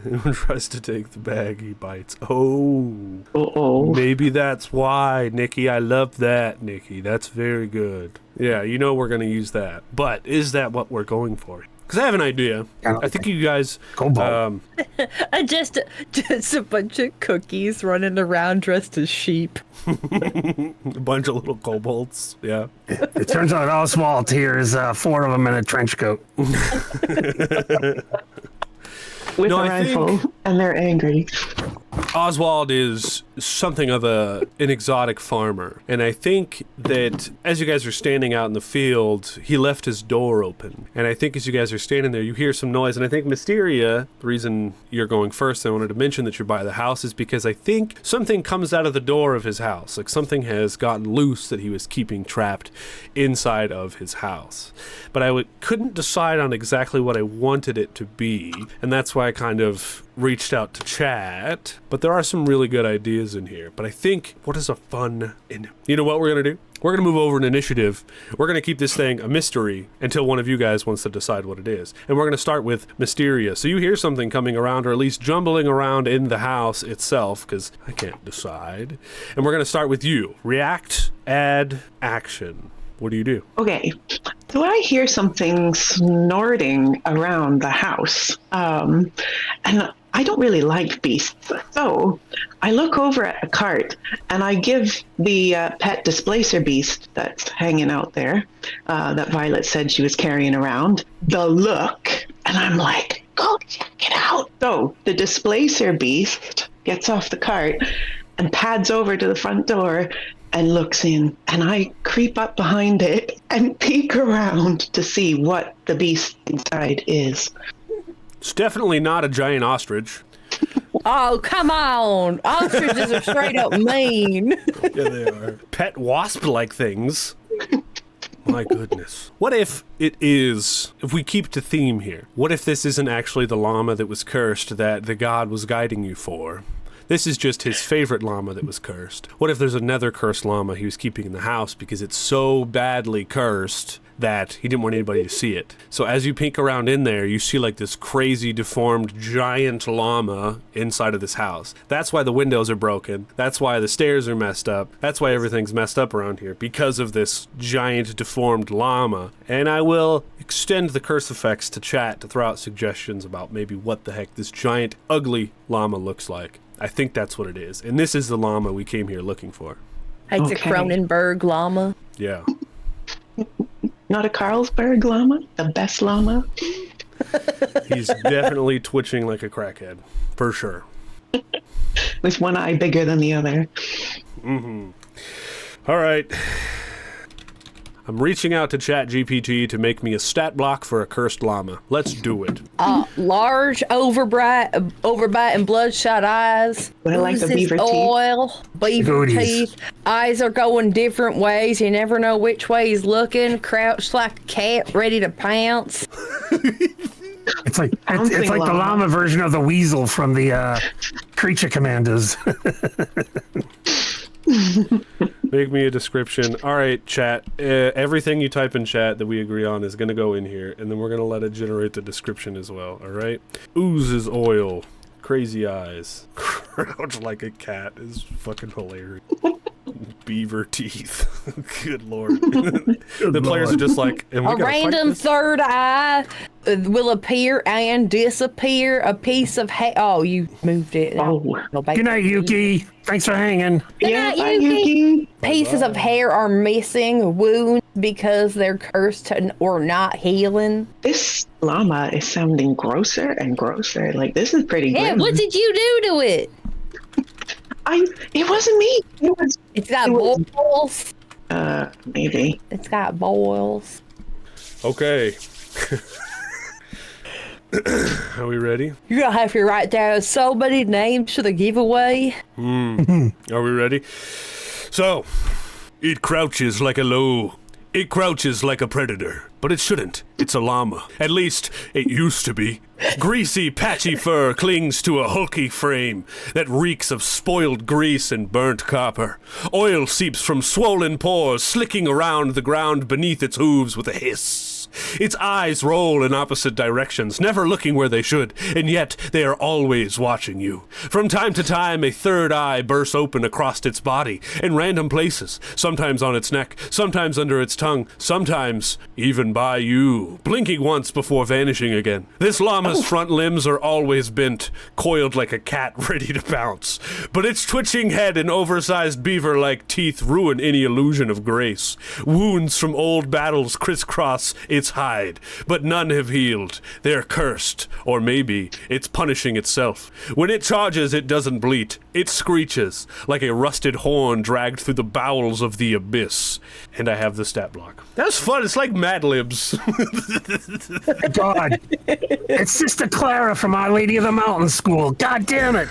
Anyone tries to take the bag, he bites. Oh. Uh-oh. Maybe that's why, Nikki. I love that, Nikki. That's very good. Yeah, you know we're going to use that. But is that what we're going for? Because I have an idea. I think you guys... Cobalt. Just a bunch of cookies running around dressed as sheep. a bunch of little kobolds. Yeah. It turns out Oswald here is 4 of them in a trench coat. With No, a I rifle, think- and they're angry. Oswald is something of an exotic farmer, and I think that as you guys are standing out in the field, he left his door open, and I think as you guys are standing there, you hear some noise, and I think Mysteria, the reason you're going first, I wanted to mention that you're by the house, is because I think something comes out of the door of his house, like something has gotten loose that he was keeping trapped inside of his house, but I couldn't decide on exactly what I wanted it to be, and that's why I kind of reached out to chat, but there are some really good ideas in here. But I think, what is a fun... You know what we're going to do? We're going to move over an initiative. We're going to keep this thing a mystery until one of you guys wants to decide what it is. And we're going to start with Mysteria. So you hear something coming around, or at least jumbling around in the house itself, because I can't decide. And we're going to start with you. React, add, action. What do you do? Okay, so I hear something snorting around the house, and I don't really like beasts. So I look over at the cart, and I give the pet displacer beast that's hanging out there, that Violet said she was carrying around, the look, and I'm like, go check it out. So the displacer beast gets off the cart and pads over to the front door and looks in, and I creep up behind it and peek around to see what the beast inside is. It's definitely not a giant ostrich. Oh, come on. Ostriches are straight up mean. Yeah, they are. Pet wasp-like things. My goodness. What if it is, if we keep to theme here, what if this isn't actually the llama that was cursed that the god was guiding you for? This is just his favorite llama that was cursed. What if there's another cursed llama he was keeping in the house because it's so badly cursed that he didn't want anybody to see it. So as you peek around in there, you see like this crazy, deformed, giant llama inside of this house. That's why the windows are broken. That's why the stairs are messed up. That's why everything's messed up around here, because of this giant, deformed llama. And I will extend the curse effects to chat to throw out suggestions about maybe what the heck this giant, ugly llama looks like. I think that's what it is. And this is the llama we came here looking for. It's a Cronenberg llama. Yeah. Not a Carlsberg llama? The best llama? He's definitely twitching like a crackhead. For sure. With one eye bigger than the other. Mm-hmm. All right. I'm reaching out to ChatGPT to make me a stat block for a cursed llama. Let's do it. Large, overbite and bloodshot eyes. But I like the beaver teeth. Oil, beaver teeth. Eyes are going different ways. You never know which way he's looking. Crouched like a cat, ready to pounce. It's like the llama version of the weasel from the Creature Commanders. Make me a description. All right, chat. Everything you type in chat that we agree on is going to go in here, and then we're going to let it generate the description as well, all right? Oozes oil. Crazy eyes. Crouch like a cat is fucking hilarious. Beaver teeth. Good lord. The players are just like... A random third eye will appear and disappear. A piece of hair... Oh, you moved it. Oh. Good night, Yuki. Thanks for hanging. Good night, Yuki. Pieces of hair are missing. Wounds because they're cursed or not healing. This llama is sounding grosser and grosser. Like, this is pretty grim. Yeah, what did you do to it? It wasn't me. It's got boils. Maybe. It's got boils. Okay. Are we ready? You're gonna have to write down so many names for the giveaway. Are we ready? So, it crouches like a low. It crouches like a predator, but it shouldn't. It's a llama. At least, it used to be. Greasy, patchy fur clings to a hulky frame that reeks of spoiled grease and burnt copper. Oil seeps from swollen pores, slicking around the ground beneath its hooves with a hiss. Its eyes roll in opposite directions, never looking where they should, and yet they are always watching you. From time to time, a third eye bursts open across its body, in random places, sometimes on its neck, sometimes under its tongue, sometimes even by you, blinking once before vanishing again. This llama's front limbs are always bent, coiled like a cat ready to pounce, but its twitching head and oversized beaver-like teeth ruin any illusion of grace. Wounds from old battles crisscross its hide, but none have healed. They're cursed, or maybe it's punishing itself. When it charges, it doesn't bleat. It screeches like a rusted horn dragged through the bowels of the abyss. And I have the stat block. That's fun. It's like Mad Libs. God. It's Sister Clara from Our Lady of the Mountain School. God damn it.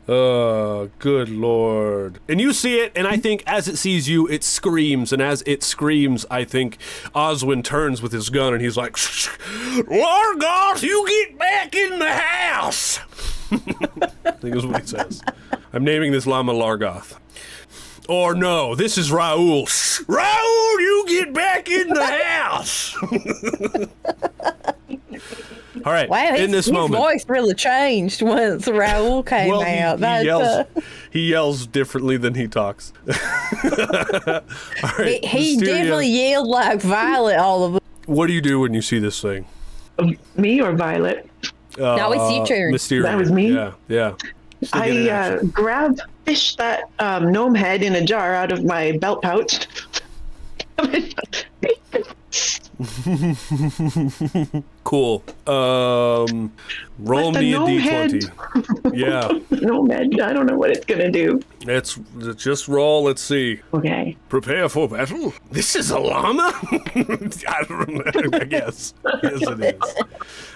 Oh, good lord. And you see it, and I think as it sees you, it screams. And as it screams, I think Oswin turns with his gun and he's like, Largoth, you get back in the house. I think is what he says. I'm naming this llama Largoth. Or no, this is Raoul. Raoul, you get back in the house. All right, wow, his voice really changed once Raoul came out. He yells differently than he talks. All right, he definitely yelled like Violet all of it. What do you do when you see this thing? Me or Violet? No, it's you turn. Mysteria. That was me? Yeah. I grab fish that gnome head in a jar out of my belt pouch. Cool. Roll me a d20. Yeah. No, man, I don't know what it's gonna do. Let's just roll. Let's see. Okay. Prepare for battle. This is a llama. I don't know. I guess. Yes, it is.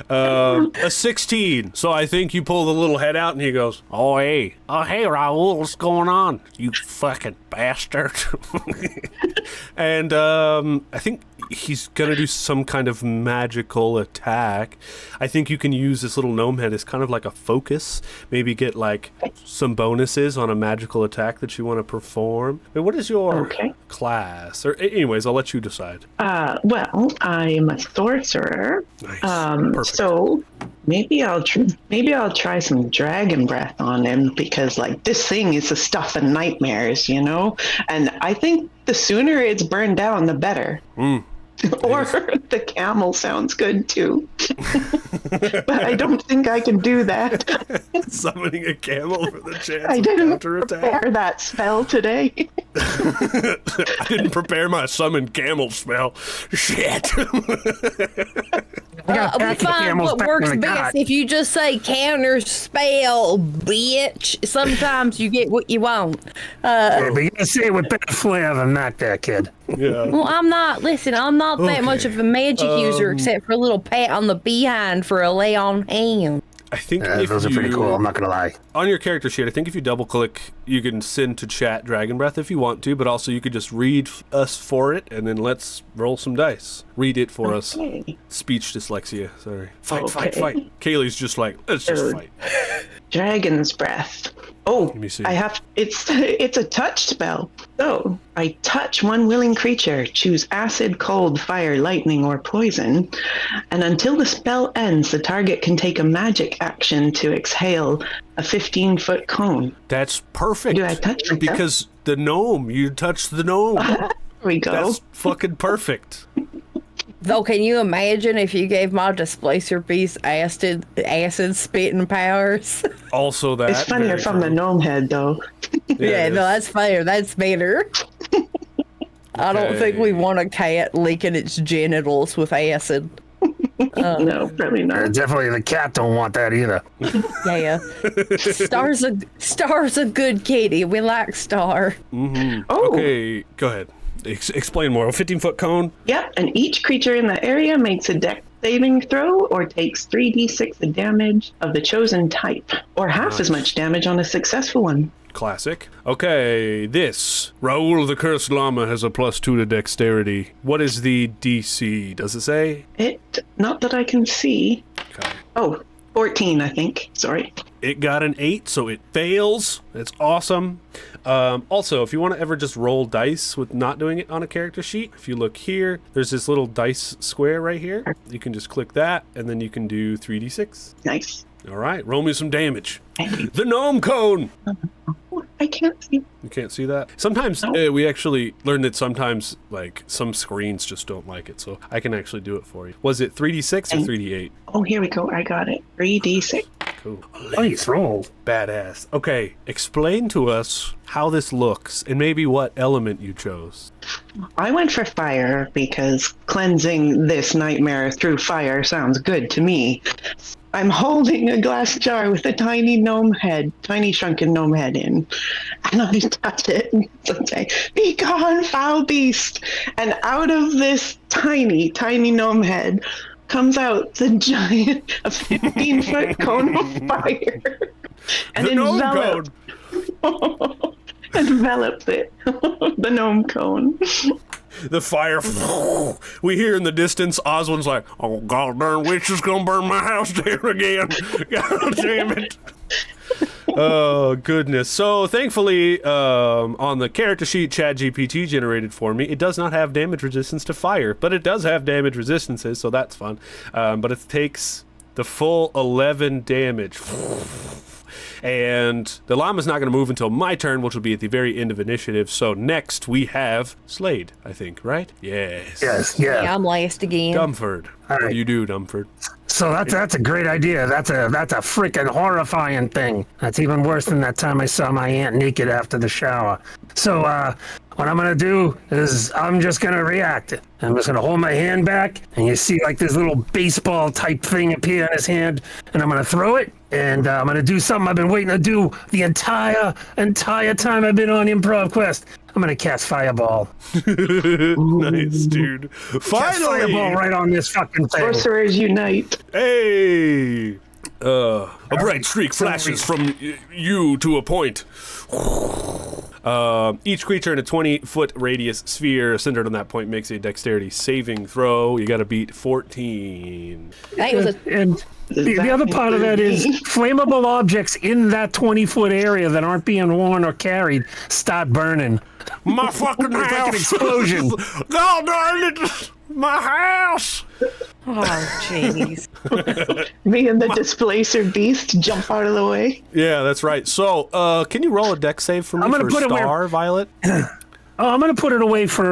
A 16. So I think you pull the little head out, and he goes, "Oh hey, Raoul, what's going on? You fucking bastard!" And I think he's gonna do some kind of magical attack. I think you can use this little gnome head as kind of like a focus. Maybe get like some bonuses on a magical attack that you want to perform. I mean, what is your class? Or anyways, I'll let you decide. Well, I'm a sorcerer. Nice. Perfect. So maybe I'll try some dragon breath on him, because like this thing is the stuff of nightmares, you know? And I think the sooner it's burned down, the better. Or the camel sounds good too. But I don't think I can do that. Summoning a camel for the chance I of didn't counterattack. prepare that spell today. I didn't prepare my summon camel spell. Shit. We find what works best if you just say counter spell, bitch. Sometimes you get what you want. But you gotta say it with better flair than that there, kid. Yeah. Well, I'm not that much of a magic user, except for a little pat on the behind for a lay on hand. I think if those are pretty cool, I'm not gonna lie. On your character sheet, I think if you double click, you can send to chat Dragon Breath if you want to, but also you could just read us for it, and then let's roll some dice. Read it for us. Speech dyslexia, sorry. Fight. Kaylee's just like, let's just fight. Dragon's breath. Oh, Let me see. it's a touch spell. So I touch one willing creature, choose acid, cold, fire, lightning, or poison, and until the spell ends, the target can take a magic action to exhale a 15-foot cone. That's perfect. Do I touch myself? Because the gnome, you touched the gnome. There we go. That's fucking perfect. Though, can you imagine if you gave my displacer beast acid spitting powers? Also that. It's funnier from the gnome head, though. Yeah, no, that's fair. That's better. I don't think we want a cat licking its genitals with acid. No, probably not. Definitely the cat don't want that either. Yeah. Star's a good kitty. We like Star. Mm-hmm. Oh. Okay, go ahead. Explain more. A 15-foot cone? Yep, and each creature in the area makes a dex saving throw or takes 3d6 of damage of the chosen type, or half as much damage on a successful one. Classic. Okay, this. Raoul the Cursed Llama has a +2 to dexterity. What is the DC? Does it say? Not that I can see. Okay. Oh, 14, I think. Sorry. It got an 8, so it fails. It's awesome. Also, if you want to ever just roll dice with not doing it on a character sheet, if you look here, there's this little dice square right here. You can just click that, and then you can do 3d6. Nice. All right, roll me some damage. The gnome cone! I can't see. You can't see that? Sometimes we actually learned that sometimes, like, some screens just don't like it, so I can actually do it for you. Was it 3d6 or 3d8? Oh, here we go. I got it. 3d6. Cool. Nice roll. Badass. Okay, explain to us how this looks and maybe what element you chose. I went for fire because cleansing this nightmare through fire sounds good to me. I'm holding a glass jar with a tiny shrunken gnome head in, and I touch it and say, "Be gone, foul beast!" And out of this tiny gnome head comes out a 15-foot cone of fire, and envelops it, the gnome cone. The fire, we hear in the distance, Oswald's like, "Oh, goddamn witch is gonna burn my house down again." God damn it. Oh, goodness. So, thankfully, on the character sheet ChatGPT generated for me, it does not have damage resistance to fire, but it does have damage resistances, so that's fun. But it takes the full 11 damage. And the llama's not going to move until my turn, which will be at the very end of initiative. So next we have Slade, I think, right? Yes. Yes, yeah. Yeah, I'm last again. Dumpford. What do you do, Dumpford? So that's a great idea. That's a freaking horrifying thing. That's even worse than that time I saw my aunt naked after the shower. So what I'm gonna do is I'm just gonna react. I'm just gonna hold my hand back, and you see like this little baseball type thing appear in his hand, and I'm gonna throw it, and I'm gonna do something I've been waiting to do the entire time I've been on Improv Quest. I'm gonna cast Fireball. Nice, dude. Cast Fireball right on this fucking thing. Sorcerers unite. Hey! A bright streak flashes from you to a point. Each creature in a 20-foot radius sphere centered on that point makes a dexterity saving throw. You got to beat 14. That was a And the other part of that is flammable objects in that 20-foot area that aren't being worn or carried start burning. My fucking house! It's like an explosion. God darn it! My house! Oh, jeez. Me and the displacer beast jump out of the way. Yeah, that's right. So, can you roll a dex save for me I'm gonna for put it where- Star, Violet? Oh, I'm going to put it away for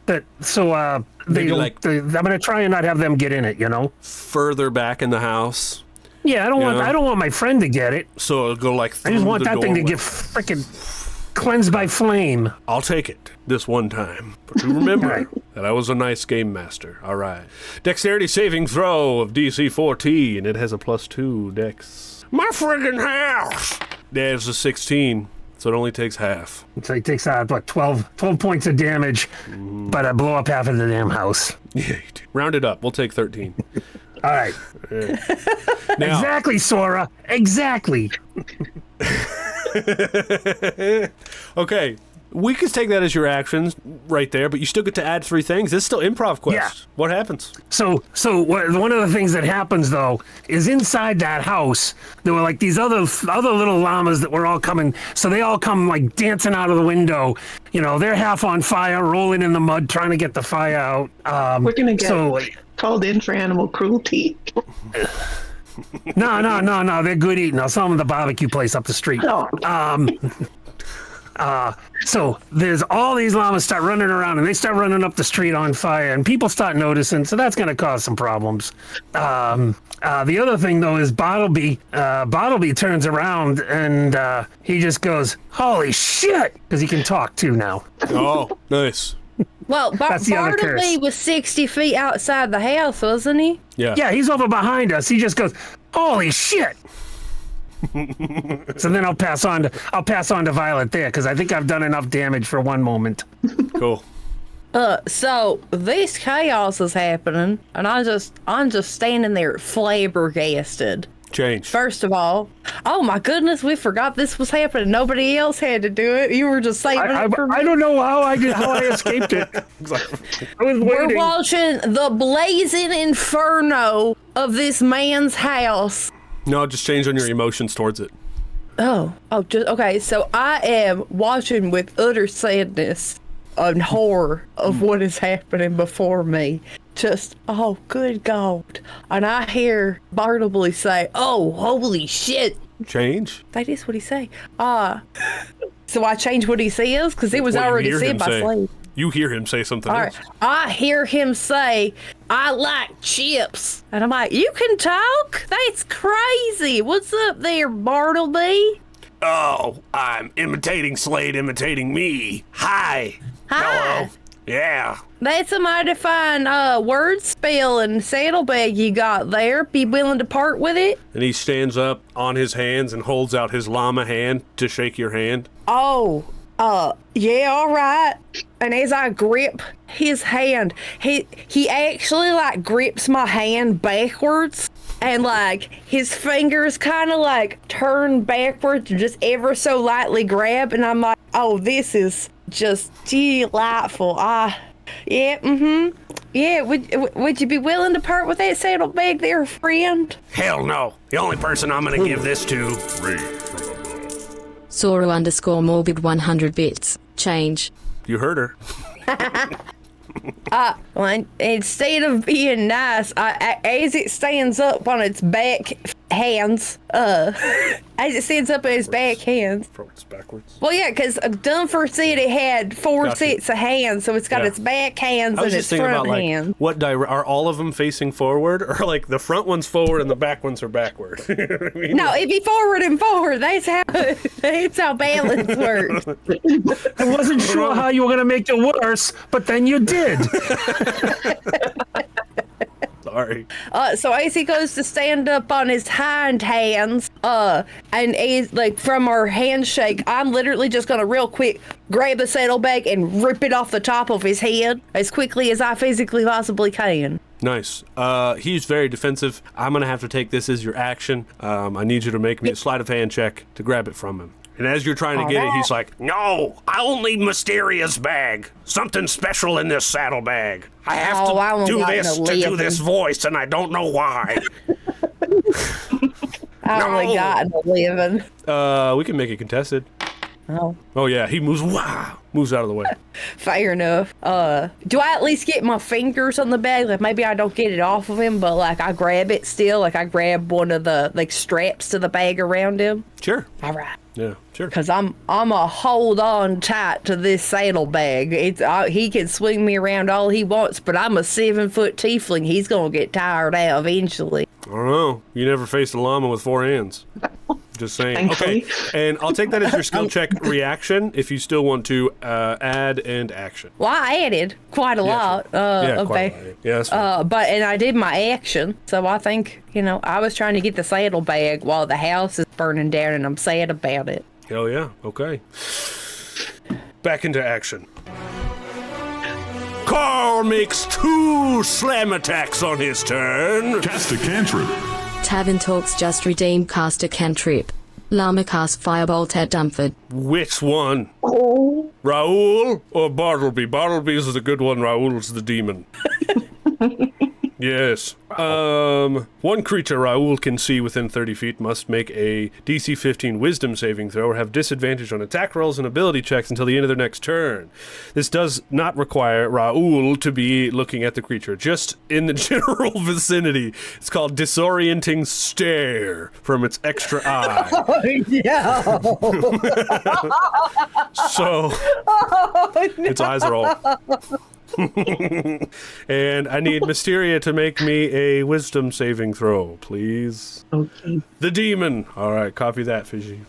that. So Maybe like- I'm going to try and not have them get in it. You know. Further back in the house. Yeah, I don't Yeah. want my friend to get it. So it'll go like I through just want the that thing to doorway. get freaking cleansed by flame. I'll take it this one time. But remember Right. that I was a nice game master. All right. Dexterity saving throw of DC 14. It has a +2 dex. My friggin' house! There's a 16. So it only takes half. So he takes out, 12 points of damage, but I blow up half of the damn house. Yeah, you do. Round it up. We'll take 13. All right. Now, Exactly, Sora. Exactly. okay. We could take that as your actions right there, but you still get to add 3 things. It's still Improv Quest. Yeah. What happens? So one of the things that happens, though, is inside that house, there were like these other little llamas that were all coming. So they all come like dancing out of the window. You know, they're half on fire, rolling in the mud, trying to get the fire out. We're going to get So, called in for animal cruelty. no, they're good eating. I'll sell them at the barbecue place up the street. Oh. So there's all these llamas start running around, and they start running up the street on fire, and people start noticing. So that's going to cause some problems. The other thing, though, is Bartleby turns around and he just goes, "Holy shit!" because he can talk too now. Oh, nice. Well, That's the other Bartleby curse. was 60 feet outside the house, wasn't he? Yeah. Yeah, he's over behind us. He just goes, "Holy shit!" So then I'll pass on to Violet there because I think I've done enough damage for one moment. Cool. So this chaos is happening, and I'm just standing there flabbergasted. Change. First of all, oh my goodness, we forgot this was happening. Nobody else had to do it. You were just saving it for me. I don't know how I escaped it. I was We're waiting. watching the blazing inferno of this man's house. No, just change on your emotions towards it. Just okay. So I am watching with utter sadness and horror of what is happening before me. Just, oh, good God. And I hear Bartleby say, "Oh, holy shit." Change. That is what he say. So I change what he says because it was What you already hear said him by say. Slade. You hear him say something All else. right. I hear him say, "I like chips." And I'm like, "You can talk? That's crazy. What's up there, Bartleby?" Oh, I'm imitating Slade imitating me. Hi. Hi. Hello. Yeah. That's a mighty fine word spell and saddlebag you got there. Be willing to part with it? And he stands up on his hands and holds out his llama hand to shake your hand. Oh, yeah, all right. And as I grip his hand, he actually like grips my hand backwards, and like his fingers kind of like turn backwards and just ever so lightly grab, and I'm like, oh, this is just delightful. Yeah, yeah. Would you be willing to part with that saddlebag there, friend? Hell no. The only person I'm gonna give this to. Sora _morbid 100 bits. Change. You heard her. Well, instead of being nice, as it stands up on its back hands, as it stands up on its back hands. It's backwards. Well, yeah, because Dumpford said it had 4 Gotcha. sets of hands, so it's got Yeah. its back hands I was and just its thinking front about hands. like are all of them facing forward, or like the front one's forward and the back ones are backward? You know what I mean? No, it'd be forward and forward. That's how balance works. I wasn't sure how you were going to make it worse, but then you did. Sorry. So as he goes to stand up on his hind hands, and he's like from our handshake, I'm literally just gonna real quick grab the saddlebag and rip it off the top of his head as quickly as I physically possibly can. Nice. He's very defensive. I'm gonna have to take this as your action. I need you to make me a sleight of hand check to grab it from him. And as you're trying to get it, he's like, no, I'll need Mysteria's bag. Something special in this saddlebag. I have to do this to do this voice, and I don't know why. I only got an 11. We can make it contested. Oh. Oh, yeah, he moves out of the way. Fair enough. Do I at least get my fingers on the bag? Like, maybe I don't get it off of him, but, like, I grab it still. Like, I grab one of the, like, straps to the bag around him. Sure. All right. Yeah, sure. Because I'm a hold on tight to this saddlebag. He can swing me around all he wants, but I'm a 7-foot tiefling. He's going to get tired out eventually. I don't know. You never faced a llama with 4 hands. Just saying. Thankfully. Okay, and I'll take that as your skill check reaction if you still want to add and action. Well, I added quite a lot. Sure. Quite a lot. Yeah, that's fine. And I did my action, so I think, I was trying to get the saddlebag while the house is burning down, and I'm sad about it. Hell yeah. Okay. Back into action. Carl makes 2 slam attacks on his turn. Cast a cantrip. Tavern Talks just redeemed cast a cantrip. Llama cast Firebolt at Dumpford. Which one? Raoul or Bartleby? Bartleby's is the good one. Raoul's the demon. Yes. One creature Raoul can see within 30 feet must make a DC 15 wisdom saving throw or have disadvantage on attack rolls and ability checks until the end of their next turn. This does not require Raoul to be looking at the creature, just in the general vicinity. It's called disorienting stare from its extra eye. Oh, yeah. So, its eyes are all... And I need Mysteria to make me a wisdom saving throw, please. Okay. The demon. All right, copy that, Fishy.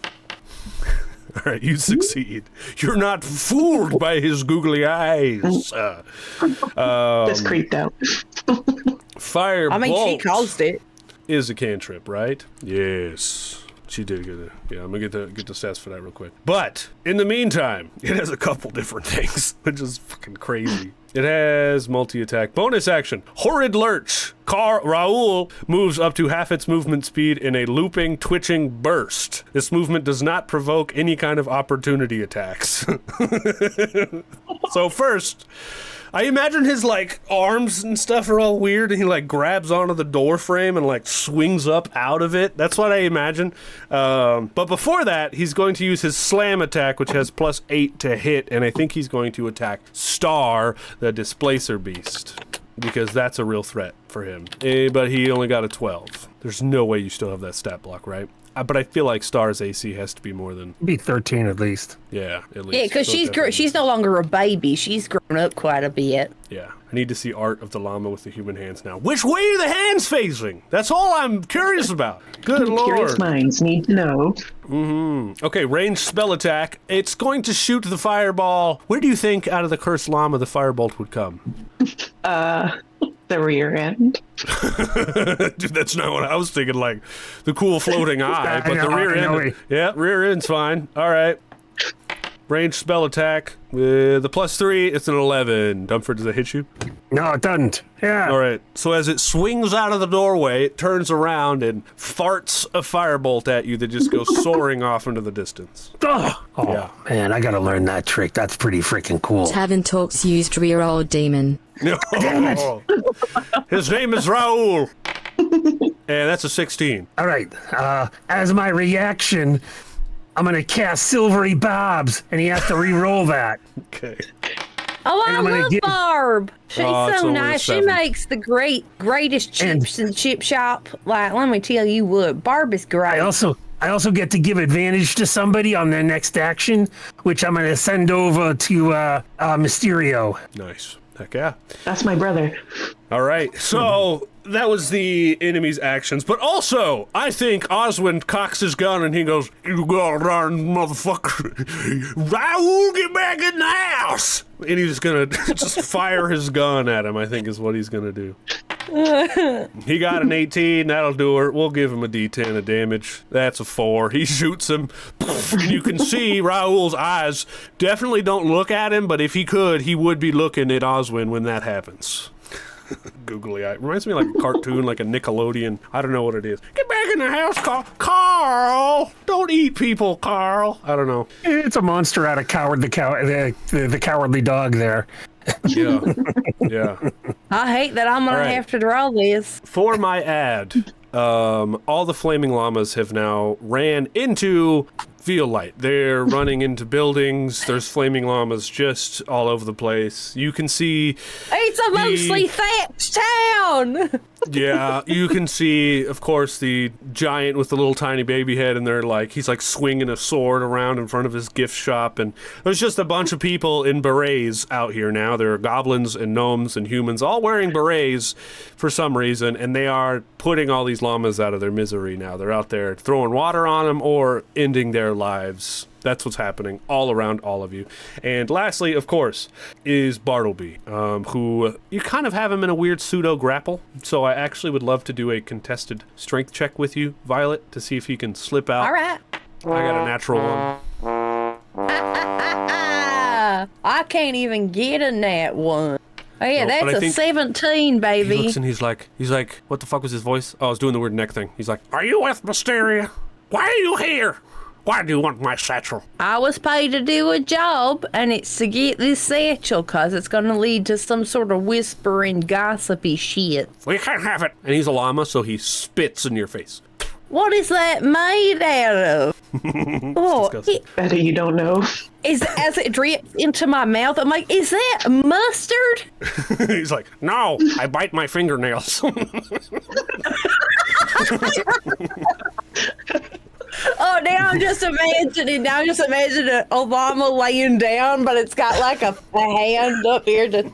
All right, you succeed. You're not fooled by his googly eyes. Just creeped out. Firebolt. I mean, she caused it. Is a cantrip, right? Yes. She did get it. Yeah, I'm gonna get the stats for that real quick. But in the meantime, it has a couple different things, which is fucking crazy. It has multi-attack. Bonus action. Horrid Lurch. Raoul moves up to half its movement speed in a looping, twitching burst. This movement does not provoke any kind of opportunity attacks. So first, I imagine his, arms and stuff are all weird, and he, grabs onto the door frame and, swings up out of it. That's what I imagine. But before that, he's going to use his slam attack, which has +8 to hit, and I think he's going to attack Star, the Displacer Beast, because that's a real threat for him. But he only got a 12. There's no way you still have that stat block, right? But I feel like Star's AC has to be more than... Be 13 at least. Yeah, at least. Yeah, because she's no longer a baby. She's grown up quite a bit. Yeah. I need to see art of the llama with the human hands now. Which way are the hands facing? That's all I'm curious about. Good lord. Curious minds need to know. Mm-hmm. Okay, ranged spell attack. It's going to shoot the fireball. Where do you think out of the cursed llama the firebolt would come? The rear end. Dude, that's not what I was thinking, the cool floating eye, but the rear end. Yeah, rear end's fine. All right. Ranged spell attack with the +3, it's an 11. Dumpford, does that hit you? No, it doesn't. Yeah. All right. So as it swings out of the doorway, it turns around and farts a firebolt at you that just goes soaring off into the distance. Oh, Yeah. Man, I gotta learn that trick. That's pretty freaking cool. Tavern Talks used rear old demon. No. His name is Raoul. And that's a 16. All right. As my reaction, I'm gonna cast Silvery Bobs, and he has to re-roll that. Okay. Oh, I I'm gonna love get- Barb. She's it's so only nice. She 7. makes the greatest chips in the chip shop. Let me tell you what, Barb is great. I also get to give advantage to somebody on their next action, which I'm gonna send over to Mysterio. Nice. Heck yeah. That's my brother. All right. So that was the enemy's actions. But also, I think Oswin cocks his gun and he goes, "You goddamn motherfucker. Raoul, get back in the house." And he's going to just fire his gun at him, I think is what he's going to do. He got an 18. That'll do it. We'll give him a D10 of damage. That's a 4. He shoots him. And you can see Raoul's eyes definitely don't look at him, but if he could, he would be looking at Oswin when that happens. Googly eye. Reminds me of like a cartoon, like a Nickelodeon. I don't know what it is. Get back in the house, Carl. Carl! Don't eat people, Carl. I don't know. It's a monster out of the cowardly dog there. Yeah. Yeah. I hate that I'm gonna have to draw this. For my ad, all the flaming llamas have now ran into Virolite. They're running into buildings. There's flaming llamas just all over the place. You can see... It's a mostly thatched town! Yeah, you can see, of course, the giant with the little tiny baby head, and he's like swinging a sword around in front of his gift shop, and there's just a bunch of people in berets out here now. There are goblins and gnomes and humans all wearing berets for some reason, and they are putting all these llamas out of their misery now. They're out there throwing water on them or ending their lives. That's what's happening all around all of you. And lastly, of course, is Bartleby, who you kind of have him in a weird pseudo-grapple. So I actually would love to do a contested strength check with you, Violet, to see if he can slip out. All right. I got a natural one. I can't even get a nat one. Oh yeah, No, that's a 17, baby. He looks and he's like, what the fuck was his voice? Oh, I was doing the weird neck thing. He's like, are you with Mysteria? Why are you here? Why do you want my satchel? I was paid to do a job, and it's to get this satchel, because it's going to lead to some sort of whispering, gossipy shit. We can't have it. And he's a llama, so he spits in your face. What is that made out of? Better you don't know. As it drips into my mouth, I'm like, is that mustard? He's like, no, I bite my fingernails. Oh, now I'm just imagining a llama laying down, but it's got like a hand up here to...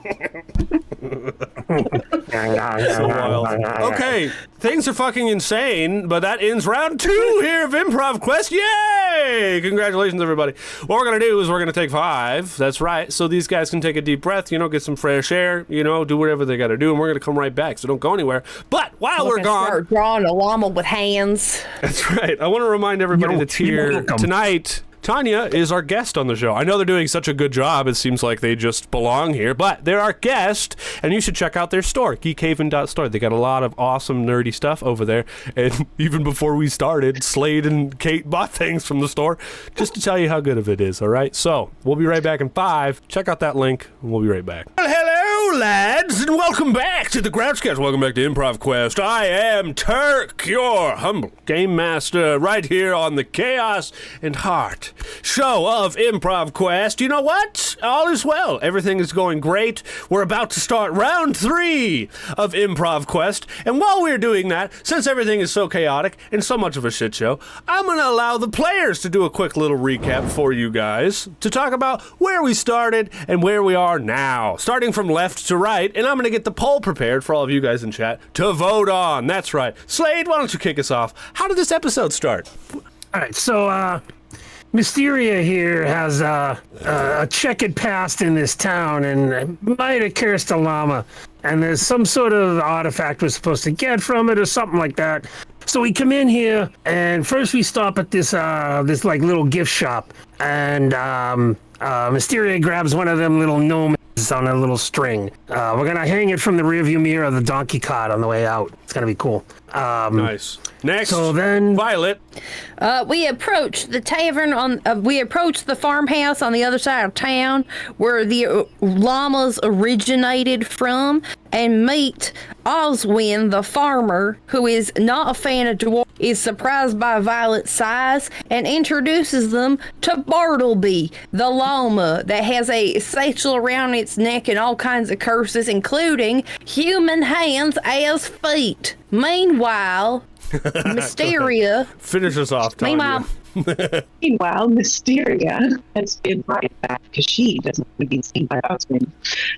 So wild. Okay, things are fucking insane, but that ends round 2 here of Improv Quest. Yay! Congratulations, everybody. What we're going to do is we're going to take 5. That's right. So these guys can take a deep breath, get some fresh air, do whatever they got to do, and we're going to come right back. So don't go anywhere. But while we're gone... Start drawing a llama with hands. That's right. I want to remind everybody that's here tonight. Tanya is our guest on the show. I know they're doing such a good job, it seems like they just belong here, but they're our guest, and you should check out their store, GeekHaven.store. They got a lot of awesome, nerdy stuff over there, and even before we started, Slade and Kate bought things from the store just to tell you how good of it is, all right? So, we'll be right back in 5. Check out that link, and we'll be right back. Well, hello, lads, and welcome back to the Grouchcast. Welcome back to Improv Quest. I am Turk, your humble game master, right here on the Chaos and Heart show of Improv Quest. You know what? All is well. Everything is going great. We're about to start round 3 of Improv Quest. And while we're doing that, since everything is so chaotic and so much of a shit show, I'm going to allow the players to do a quick little recap for you guys to talk about where we started and where we are now. Starting from left to right, and I'm going to get the poll prepared for all of you guys in chat to vote on. That's right. Slade, why don't you kick us off? How did this episode start? All right, so, Mysteria here has a checkered past in this town and might have cursed a llama. And there's some sort of artifact we're supposed to get from it or something like that. So we come in here, and first we stop at this like little gift shop. And Mysteria grabs one of them little gnomes on a little string. We're going to hang it from the rearview mirror of the donkey cart on the way out. It's going to be cool. Nice. Next, so then, Violet. We approached the tavern we approached the farmhouse on the other side of town where the llamas originated from, and meet Oswin, the farmer, who is not a fan of dwarves, is surprised by Violet's size and introduces them to Bartleby, the llama that has a satchel around its neck and all kinds of curses, including human hands as feet. Meanwhile, Mysteria... Finish us off, Tanya. Meanwhile, Mysteria has been right back because she doesn't want to be seen by Oswin.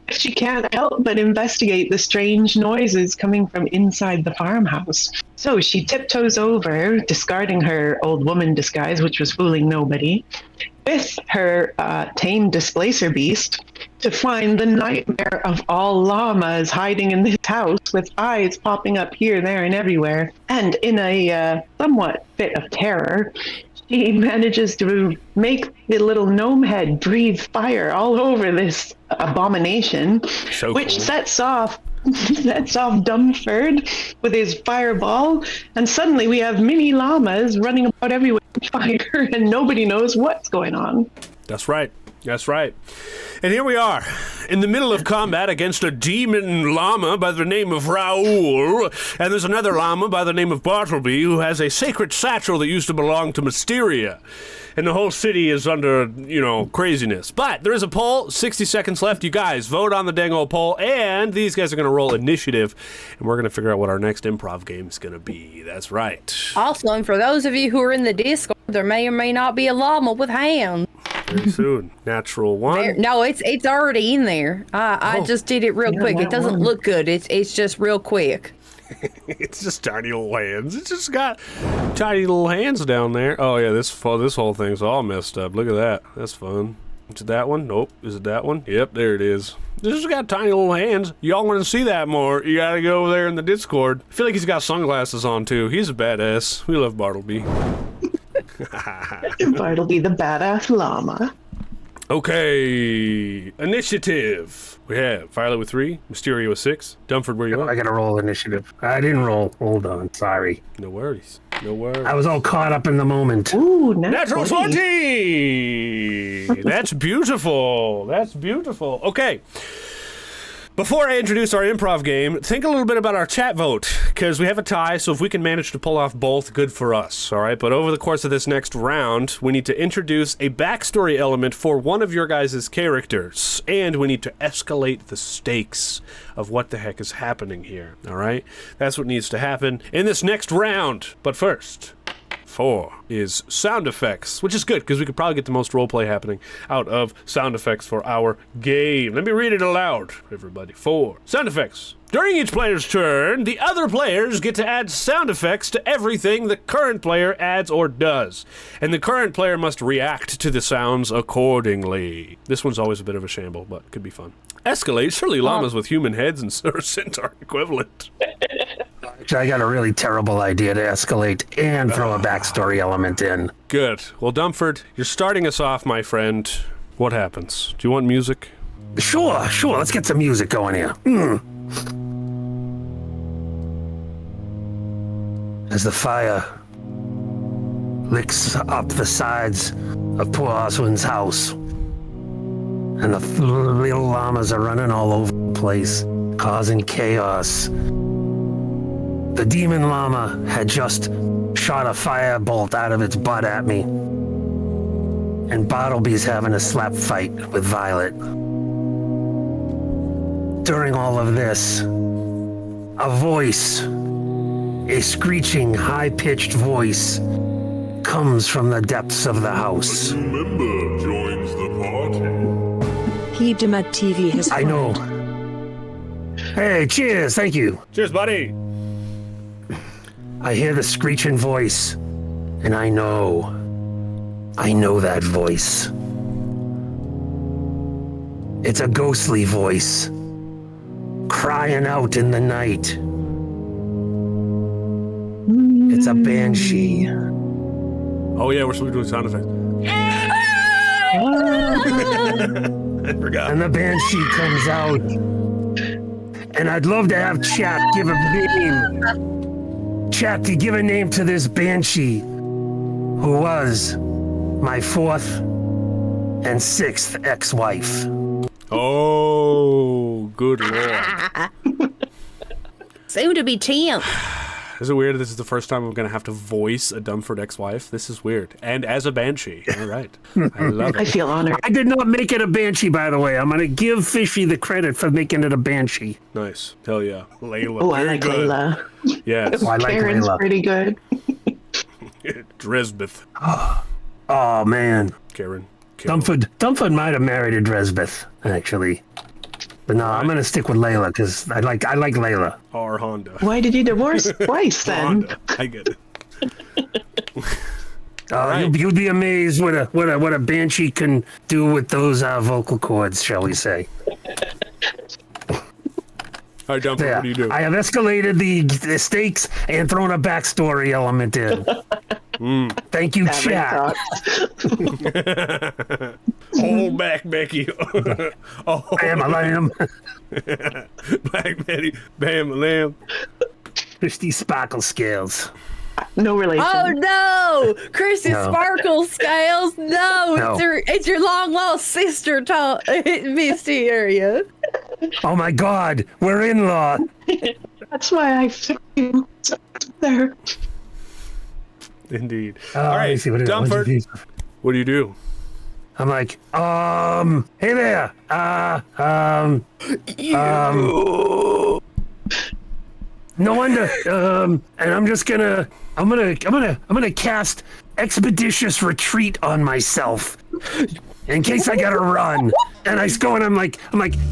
She can't help but investigate the strange noises coming from inside the farmhouse. So she tiptoes over, discarding her old woman disguise, which was fooling nobody, with her tame displacer beast, to find the nightmare of all llamas hiding in this house with eyes popping up here, there, and everywhere. And in a somewhat fit of terror, she manages to make the little gnome head breathe fire all over this abomination, which sets off sets off Dumpford with his fireball, and suddenly we have mini llamas running about everywhere with fire, and nobody knows what's going on. That's right. That's right. And here we are, in the middle of combat against a demon llama by the name of Raoul, and there's another llama by the name of Bartleby who has a sacred satchel that used to belong to Mysteria. And the whole city is under, craziness. But there is a poll, 60 seconds left. You guys, vote on the dang old poll, and these guys are going to roll initiative, and we're going to figure out what our next improv game is going to be. That's right. Also, and for those of you who are in the Discord, there may or may not be a llama with hands. Very soon. Natural one. No, it's already in there. I just did it real quick. It doesn't look good. It's just real quick. It's just tiny little hands. It's just got tiny little hands down there. Oh, yeah, this whole thing's all messed up. Look at that. That's fun. Is it that one? Nope. Is it that one? Yep, there it is. This has got tiny little hands. Y'all want to see that more, you gotta go over there in the Discord. I feel like he's got sunglasses on, too. He's a badass. We love Bartleby. Bartleby the badass llama. Okay, initiative. We have Violet with 3, Mysteria with 6. Dumpford, where you at? I gotta roll initiative. I didn't roll. Hold on. Sorry. No worries. No worries. I was all caught up in the moment. Ooh, Natural 20! That's beautiful. That's beautiful. Okay. Before I introduce our improv game, think a little bit about our chat vote, because we have a tie, so if we can manage to pull off both, good for us, all right? But over the course of this next round, we need to introduce a backstory element for one of your guys' characters, and we need to escalate the stakes of what the heck is happening here, all right? That's what needs to happen in this next round. But first, 4 is sound effects, which is good because we could probably get the most roleplay happening out of sound effects for our game. Let me read it aloud, everybody. 4. Sound effects. During each player's turn, the other players get to add sound effects to everything the current player adds or does, and the current player must react to the sounds accordingly. This one's always a bit of a shamble, but could be fun. Escalate. Surely llamas with human heads and centaur equivalent. I got a really terrible idea to escalate and throw a backstory element in. Good. Well, Dumpford, you're starting us off, my friend. What happens? Do you want music? Sure. Let's get some music going here. As the fire licks up the sides of poor Oswin's house, and the little llamas are running all over the place, causing chaos. The demon llama had just shot a firebolt out of its butt at me, and Bartleby's having a slap fight with Violet. During all of this, a voice, a screeching, high-pitched voice, comes from the depths of the house. A new member joins the party. Hebdomad TV has I know. Hey, cheers, thank you. Cheers, buddy. I hear the screeching voice, and I know that voice. It's a ghostly voice, crying out in the night. It's a banshee. Oh, yeah, we're supposed to be doing sound effects. I forgot. And the banshee comes out. And I'd love to have chat give a name. Chat to give a name to this banshee, who was my 4th and 6th ex-wife. Oh, good lord. Soon to be 10th. Is it weird this is the first time I'm going to have to voice a Dumpford ex-wife? This is weird. And as a banshee. All right. I love I it. feel honored. I did not make it a banshee, by the way. I'm going to give Fishy the credit for making it a banshee. Nice. Hell yeah. Layla. Oh, I Very like good. Layla. Yes. I like Karen's Layla. pretty good. Dresbeth. Oh, man. Karen. Dumpford might have married a Dresbeth, actually. But no, I'm going to stick with Layla, because I like Layla. Or Honda. Why did you divorce twice then? Honda. I get it. Right. You'd be amazed what a banshee can do with those vocal cords, shall we say. All right, Dumpford, Yeah, what do you do? I have escalated the stakes and thrown a backstory element in. Thank you, That chat. makes sense. Hold back, Becky. Oh, Bam a lamb. Black Betty, bam a lamb. Christy Sparkle Scales. No relation. Oh no, Christy No. Sparkle Scales. No, No. it's your long lost sister, Mysteria. Oh my God, we're in law. That's why I took you there. Indeed. All right, Dumpford. What do you do? I'm like, hey there. No wonder. And I'm gonna cast Expeditious Retreat on myself in case I gotta run. And I go and I'm like,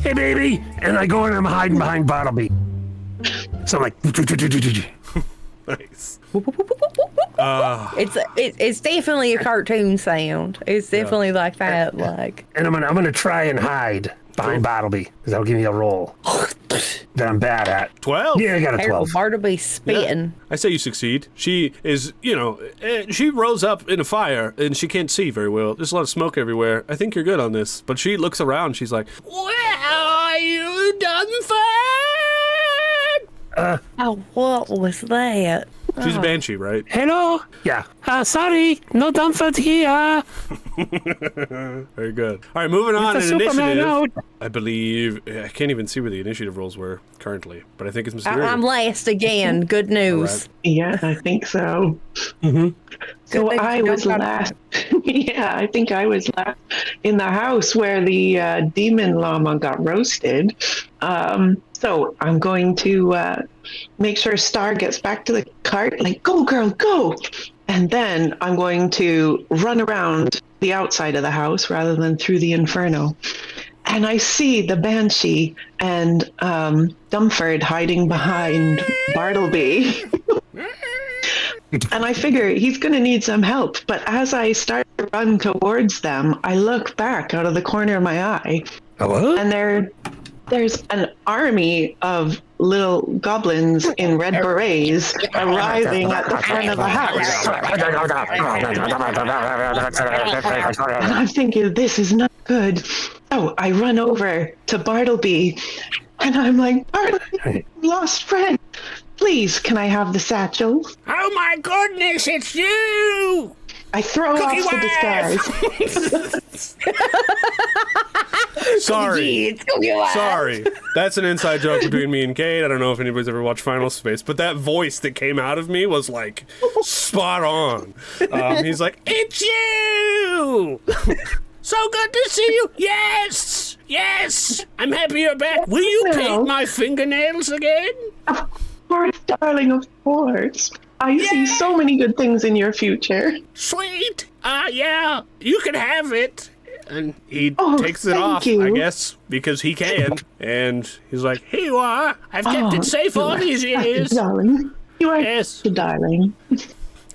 hey baby, and I go and I'm hiding behind Bartleby. So I'm like, Nice. It's definitely a cartoon sound. It's definitely like that, like. and I'm gonna try and hide behind Bartleby because that'll give me a roll that I'm bad at. 12? Yeah, I got a Terrible 12. Bartleby spitting. I say you succeed. She is, she rose up in a fire and she can't see very well. There's a lot of smoke everywhere. I think you're good on this. But she looks around. She's like, where are you, Dumpford? Oh, what was that? She's a banshee, right? Hello? Yeah. Sorry, no Dumpford here. Very good. All right, moving on It's in a Superman initiative. out. I believe, I can't even see where the initiative rolls were currently, but I think it's Mysteria. I'm last again. Good news. Yeah, I think so. So Good thing I you was don't last. Yeah, I think I was last in the house where the demon llama got roasted. So I'm going to make sure Star gets back to the cart. Like, go, girl, go! And then I'm going to run around the outside of the house rather than through the inferno. And I see the banshee and Dumpford hiding behind Bartleby. And I figure he's going to need some help. But as I start to run towards them, I look back out of the corner of my eye. Hello? And there's an army of little goblins in red berets arriving at the front of the house. And I'm thinking, this is not good. So I run over to Bartleby and I'm like, Bartleby, lost friend. Please, can I have the satchel? Oh my goodness, it's you! I throw Cookie off the disguise. Sorry. That's an inside joke between me and Kate. I don't know if anybody's ever watched Final Space, but that voice that came out of me was like spot on. He's like, it's you! So good to see you! Yes! I'm happy you're back. Will you paint my fingernails again? Of course, darling, of course. I see so many good things in your future. Sweet! Yeah, you can have it. And he takes it thank off, you. I guess, because he can. And he's like, here you are. I've kept it safe all these years. Darling. You are Yes. the darling.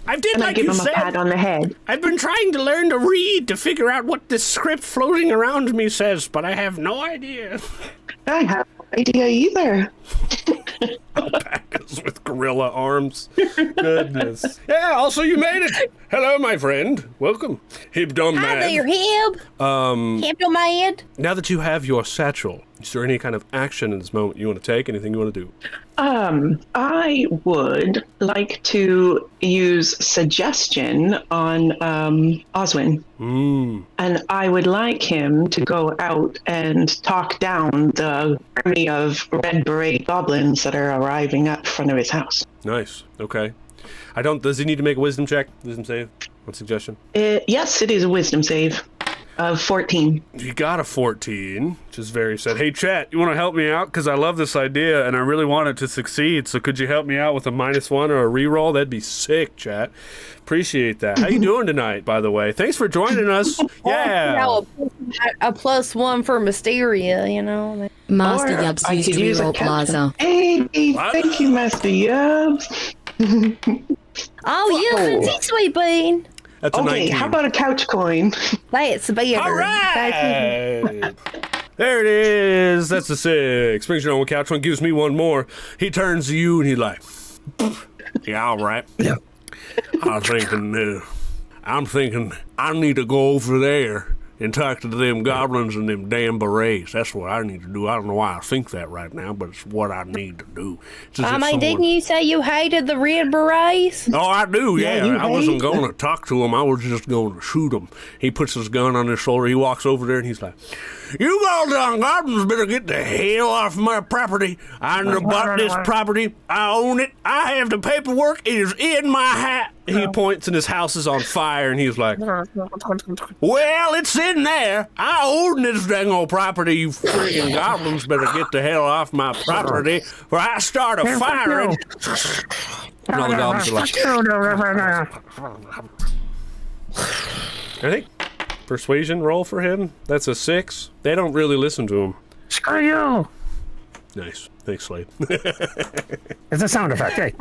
I did And I like give you him a said. pat on the head. I've been trying to learn to read to figure out what this script floating around me says, but I have no idea. I have no idea either. Alpacas with gorilla arms. Goodness. Yeah, also you made it. Hello, my friend. Welcome. Hib Dum Hi Man. there, Hib. Hib to man. Now that you have your satchel, is there any kind of action in this moment you want to take? Anything you want to do? I would like to use suggestion on Oswin. And I would like him to go out and talk down the army of red beret goblins that are arriving at the front of his house. Nice. Okay. Does he need to make a wisdom check? Wisdom save? What suggestion? Yes, it is a wisdom save of 14. You got a 14, which is very sad. Hey, chat, you want to help me out? Because I love this idea, and I really want it to succeed. So could you help me out with a -1 or a reroll? That'd be sick, chat. Appreciate that. How you doing tonight, by the way? Thanks for joining us. Yeah. A +1 for Mysteria, you know. Master Or Yubs I used could use a reroll captain. plaza. Hey, thank you, Master Yubs. Oh, yeah, sweet bean. That's a Okay, 19. how about a couch coin? That's better. All right. There it is. That's a 6. Brings you on one couch. One gives me one more. He turns to you and he's like, yeah, all right. Yeah. I'm thinking I need to go over there and talk to them goblins and them damn berets. That's what I need to do. I don't know why I think that right now, but it's what I need to do. Didn't you say you hated the red berets? Oh, I do, yeah. I wasn't hate going to talk to him. I was just going to shoot him. He puts his gun on his shoulder. He walks over there, and he's like, "You goddamn goblins better get the hell off my property. I bought this property. I own it. I have the paperwork. It is in my hat." He points, and his house is on fire, and he's like, "Well, it's in there. I own this dang old property. You friggin' goblins better get the hell off my property, or I start a fire." And all the goblins are like, I think persuasion roll for him. That's a 6. They don't really listen to him. Screw you. Nice. Thanks, Slade. It's a sound effect, hey.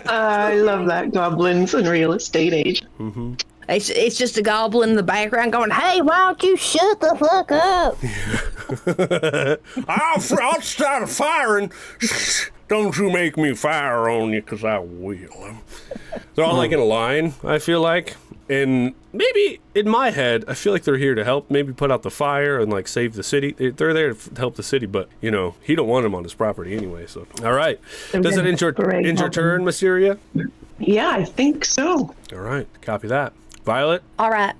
I love that goblins and real estate agent. Mm-hmm. It's just a goblin in the background going, "Hey, why don't you shut the fuck up?" I'll start a fire and don't you make me fire on you, because I will. They're all like in a line, I feel like. And maybe in my head, I feel like they're here to help, maybe put out the fire and like save the city. They're there to help the city, but you know, he don't want him on his property anyway. So, all right. Does it end your turn, Mysteria? Yeah, I think so. All right, copy that. Violet? All right.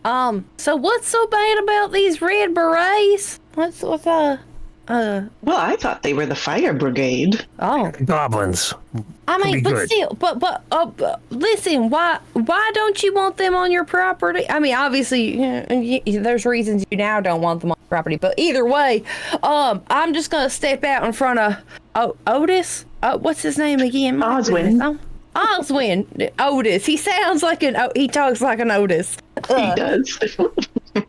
So what's so bad about these red berets? What's Well, I thought they were the fire brigade. Oh, Goblins. I mean, be but good. still, but listen, why don't you want them on your property? I mean, obviously, there's reasons you now don't want them on your property, but either way, I'm just gonna step out in front of Otis. What's his name again? Oswin. Oswin. Otis. He sounds like he talks like an Otis. He does.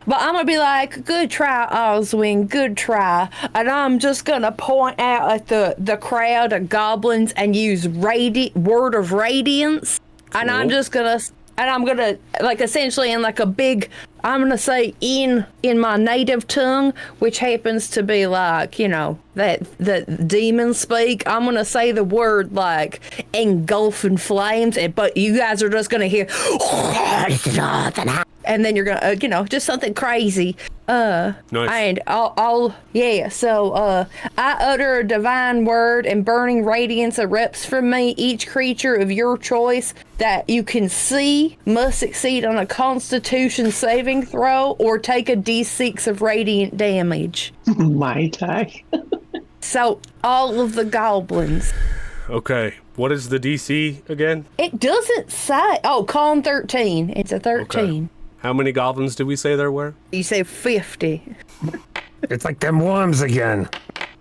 But I'm gonna be like, "Good try, Oswin, good try." And I'm just gonna point out at the crowd of goblins and use word of radiance. And I'm gonna like essentially in like a big, I'm gonna say in my native tongue, which happens to be like, you know, that demon speak. I'm gonna say the word like engulfing flames, but you guys are just gonna hear, and then you're gonna, just something crazy. Nice. And So I utter a divine word, and burning radiance erupts from me. Each creature of your choice that you can see must succeed on a Constitution saving throw or take a D6 of radiant damage. My die. So all of the goblins. Okay. What is the DC again? It doesn't say. Oh, con 13. It's a 13. Okay. How many goblins did we say there were? You say 50. It's like them worms again.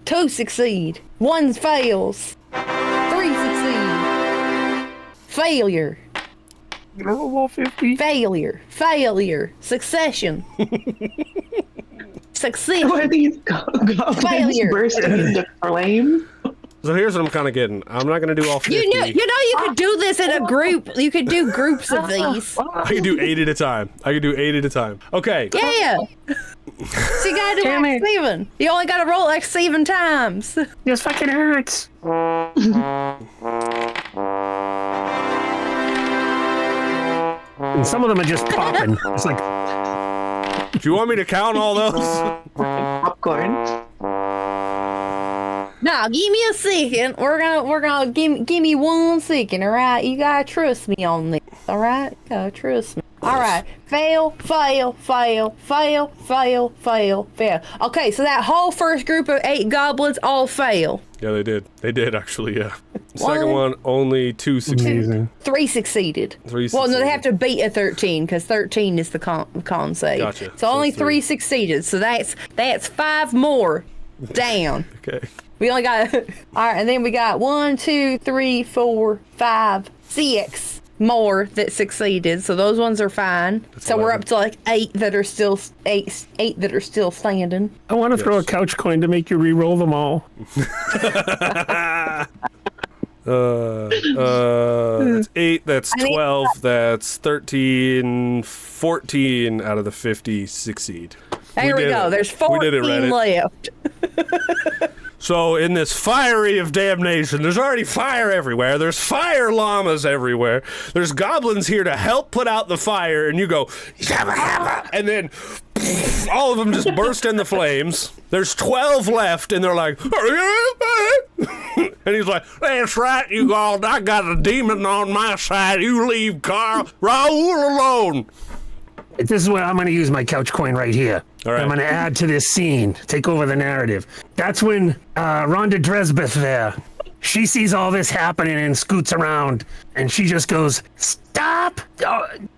2 succeed. 1 fails. 3 succeed. Failure. 50. Failure. Succession. Succession. Were these goblins Failure. bursting into flames? So here's what I'm kind of getting. I'm not going to do all 50. You could do this in a group. You could do groups of these. I can do 8 at a time. Okay. Yeah. So you gotta do like 7. You only gotta roll like 7 times. This fucking hurts. And some of them are just popping. It's like, Do you want me to count all those? Popcorn. Now, give me a second. We're gonna give me 1 second, all right? You gotta trust me on this, all right? You gotta trust me. All right. Fail. Okay, so that whole first group of 8 goblins all fail. Yeah, they did. They did, actually, yeah. The second one, only 2 succeeded. 3 succeeded. 3 Well, no, they succeeded. have to beat a 13 because 13 is the con save. Gotcha. So only 3. 3 succeeded. So that's 5 more down. Okay. We only got all right, and then we got 1, 2, 3, 4, 5, 6 more that succeeded. So those ones are fine. So we're 11. up to like 8 that are still eight that are still standing. I want to throw a couch coin to make you re-roll them all. That's 8, that's 12, that's 13, 14 out of the 50 succeed. There we did go. it. There's We did it, 14 Reddit. left. So in this fiery of damnation, there's already fire everywhere. There's fire llamas everywhere. There's goblins here to help put out the fire, and you go, yabba, yabba, and then all of them just burst in the flames. There's 12 left, and they're like, and he's like, that's right, you all, I got a demon on my side. You leave Raoul alone. This is where I'm going to use my couch coin right here. All right. I'm going to add to this scene, take over the narrative. That's when Rhonda Dresbeth there, she sees all this happening and scoots around, and she just goes, stop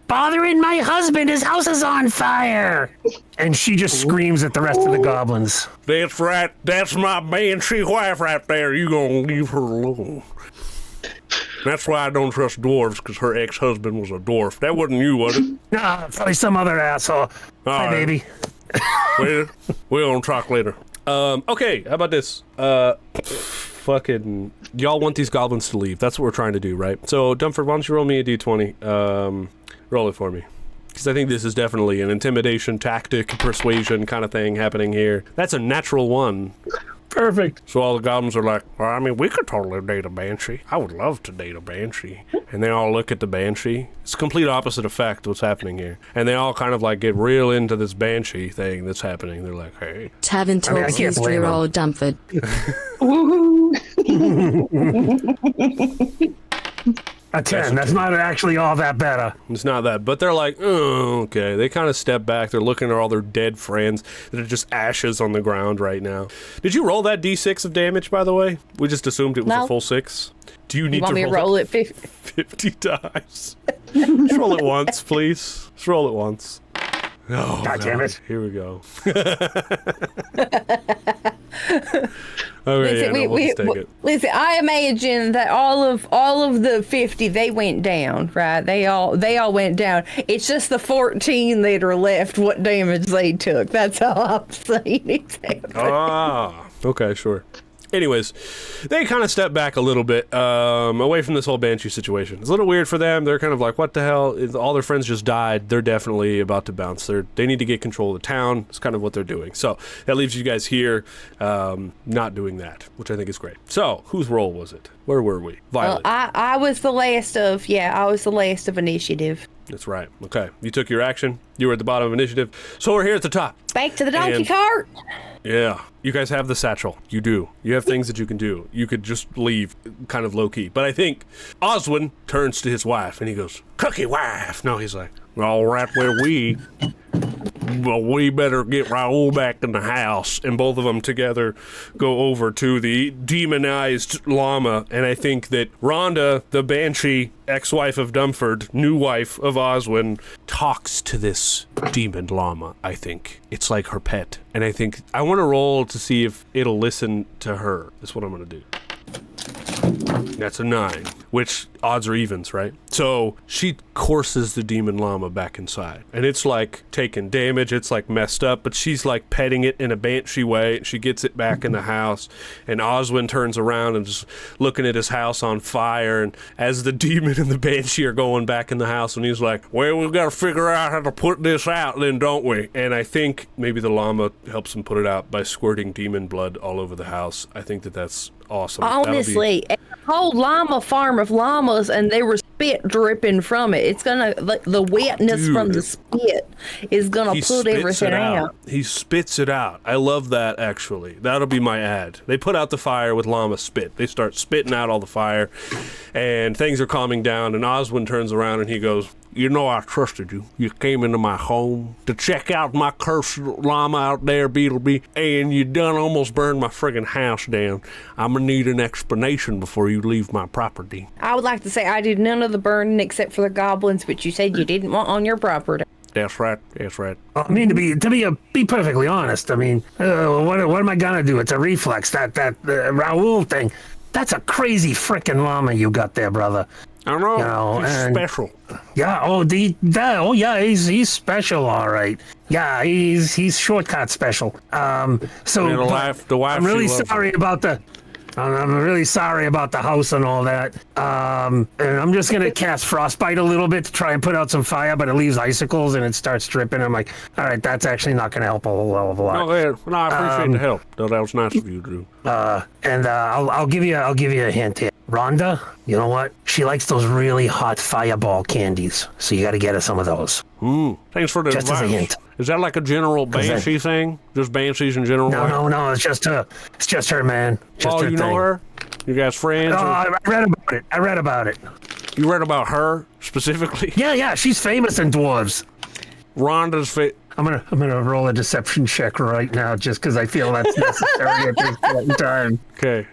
bothering my husband. His house is on fire. And she just screams at the rest of the goblins. That's right. That's my banshee wife right there. You gonna leave her alone. That's why I don't trust dwarves, because her ex-husband was a dwarf. That wasn't you, was it? Nah, probably some other asshole. Hi, baby. We're gonna talk later. Okay, how about this? Fucking, y'all want these goblins to leave. That's what we're trying to do, right? So, Dumpford, why don't you roll me a d20? Roll it for me. Because I think this is definitely an intimidation, tactic, persuasion kind of thing happening here. That's a natural 1. Perfect. So all the goblins are like, well, I mean, we could totally date a banshee. I would love to date a banshee. And they all look at the banshee. It's a complete opposite effect what's happening here. And they all kind of like get real into this banshee thing that's happening. They're like, hey. Tavern Talks History Roll Dumpford. A 10. That's not actually all that better. It's not that, but they're like, oh, okay. They kind of step back. They're looking at all their dead friends that are just ashes on the ground right now. Did you roll that d6 of damage, by the way? We just assumed it was a full 6. Do you need want to me to roll it 50 times? Just roll it once, please. Just roll it once. Oh, God damn it. Here we go. Okay, listen, I imagine that all of the 50 they went down, right? They all went down. It's just the 14 that are left. What damage they took? That's all I'm saying. Okay, sure. Anyways, they kind of step back a little bit away from this whole banshee situation. It's a little weird for them. They're kind of like, what the hell? All their friends just died. They're definitely about to bounce. They need to get control of the town. It's kind of what they're doing. So that leaves you guys here not doing that, which I think is great. So whose role was it? Where were we? Violet. I was the last of initiative. That's right. Okay. You took your action. You were at the bottom of initiative. So we're here at the top. Back to the donkey cart. Yeah. You guys have the satchel. You do. You have things that you can do. You could just leave kind of low-key. But I think Oswin turns to his wife and he goes, cookie wife. No, he's like, all right, well, we better get Raoul back in the house. And both of them together go over to the demonized llama. And I think that Rhonda, the banshee, ex-wife of Dumpford, new wife of Oswin, talks to this demon llama, I think. It's like her pet. And I think I want to roll to see if it'll listen to her. That's what I'm going to do. That's a 9, which odds are evens, right? So she courses the demon llama back inside, and it's like taking damage. It's like messed up, but she's like petting it in a banshee way. She gets it back in the house, and Oswin turns around and just looking at his house on fire. And as the demon and the banshee are going back in the house, and he's like, well, we've got to figure out how to put this out then, don't we? And I think maybe the llama helps him put it out by squirting demon blood all over the house. I think that's awesome. Honestly, a whole llama farm of llamas, and they were spit dripping from it. It's gonna, the wetness from the spit is gonna put everything out. He spits it out. I love that, actually. That'll be my ad. They put out the fire with llama spit. They start spitting out all the fire, and things are calming down, and Oswin turns around and he goes, you know I trusted you. You came into my home to check out my cursed llama out there, Beetleby, and you done almost burned my friggin' house down. I'm gonna need an explanation before you leave my property. I would like to say I did none of the burning except for the goblins, but you said you didn't want on your property. That's right. That's right. I mean, to be perfectly honest, I mean, what am I gonna do? It's a reflex. That Raoul thing. That's a crazy frickin' llama you got there, brother. I know. He's special. Yeah. He's special, all right. Yeah, he's shortcut special. So the wife, I'm really sorry about the I'm really sorry about the house and all that. And I'm just going to cast Frostbite a little bit to try and put out some fire, but it leaves icicles and it starts dripping. I'm like, all right, that's actually not going to help a whole hell of a lot. No, I appreciate the help. No, that was nice of you, Drew. I'll give you a hint here. Rhonda, you know what? She likes those really hot fireball candies, so you got to get her some of those. Thanks for the Just advice. as a hint. Is that like a general banshee thing? Just banshees in general? No, it's just her. It's just her, man. Just her you thing. know her? You guys friends? Oh, I read about it. You read about her specifically? Yeah, she's famous in dwarves. Rhonda's I'm gonna roll a deception check right now, just because I feel that's necessary at this point in time. Okay.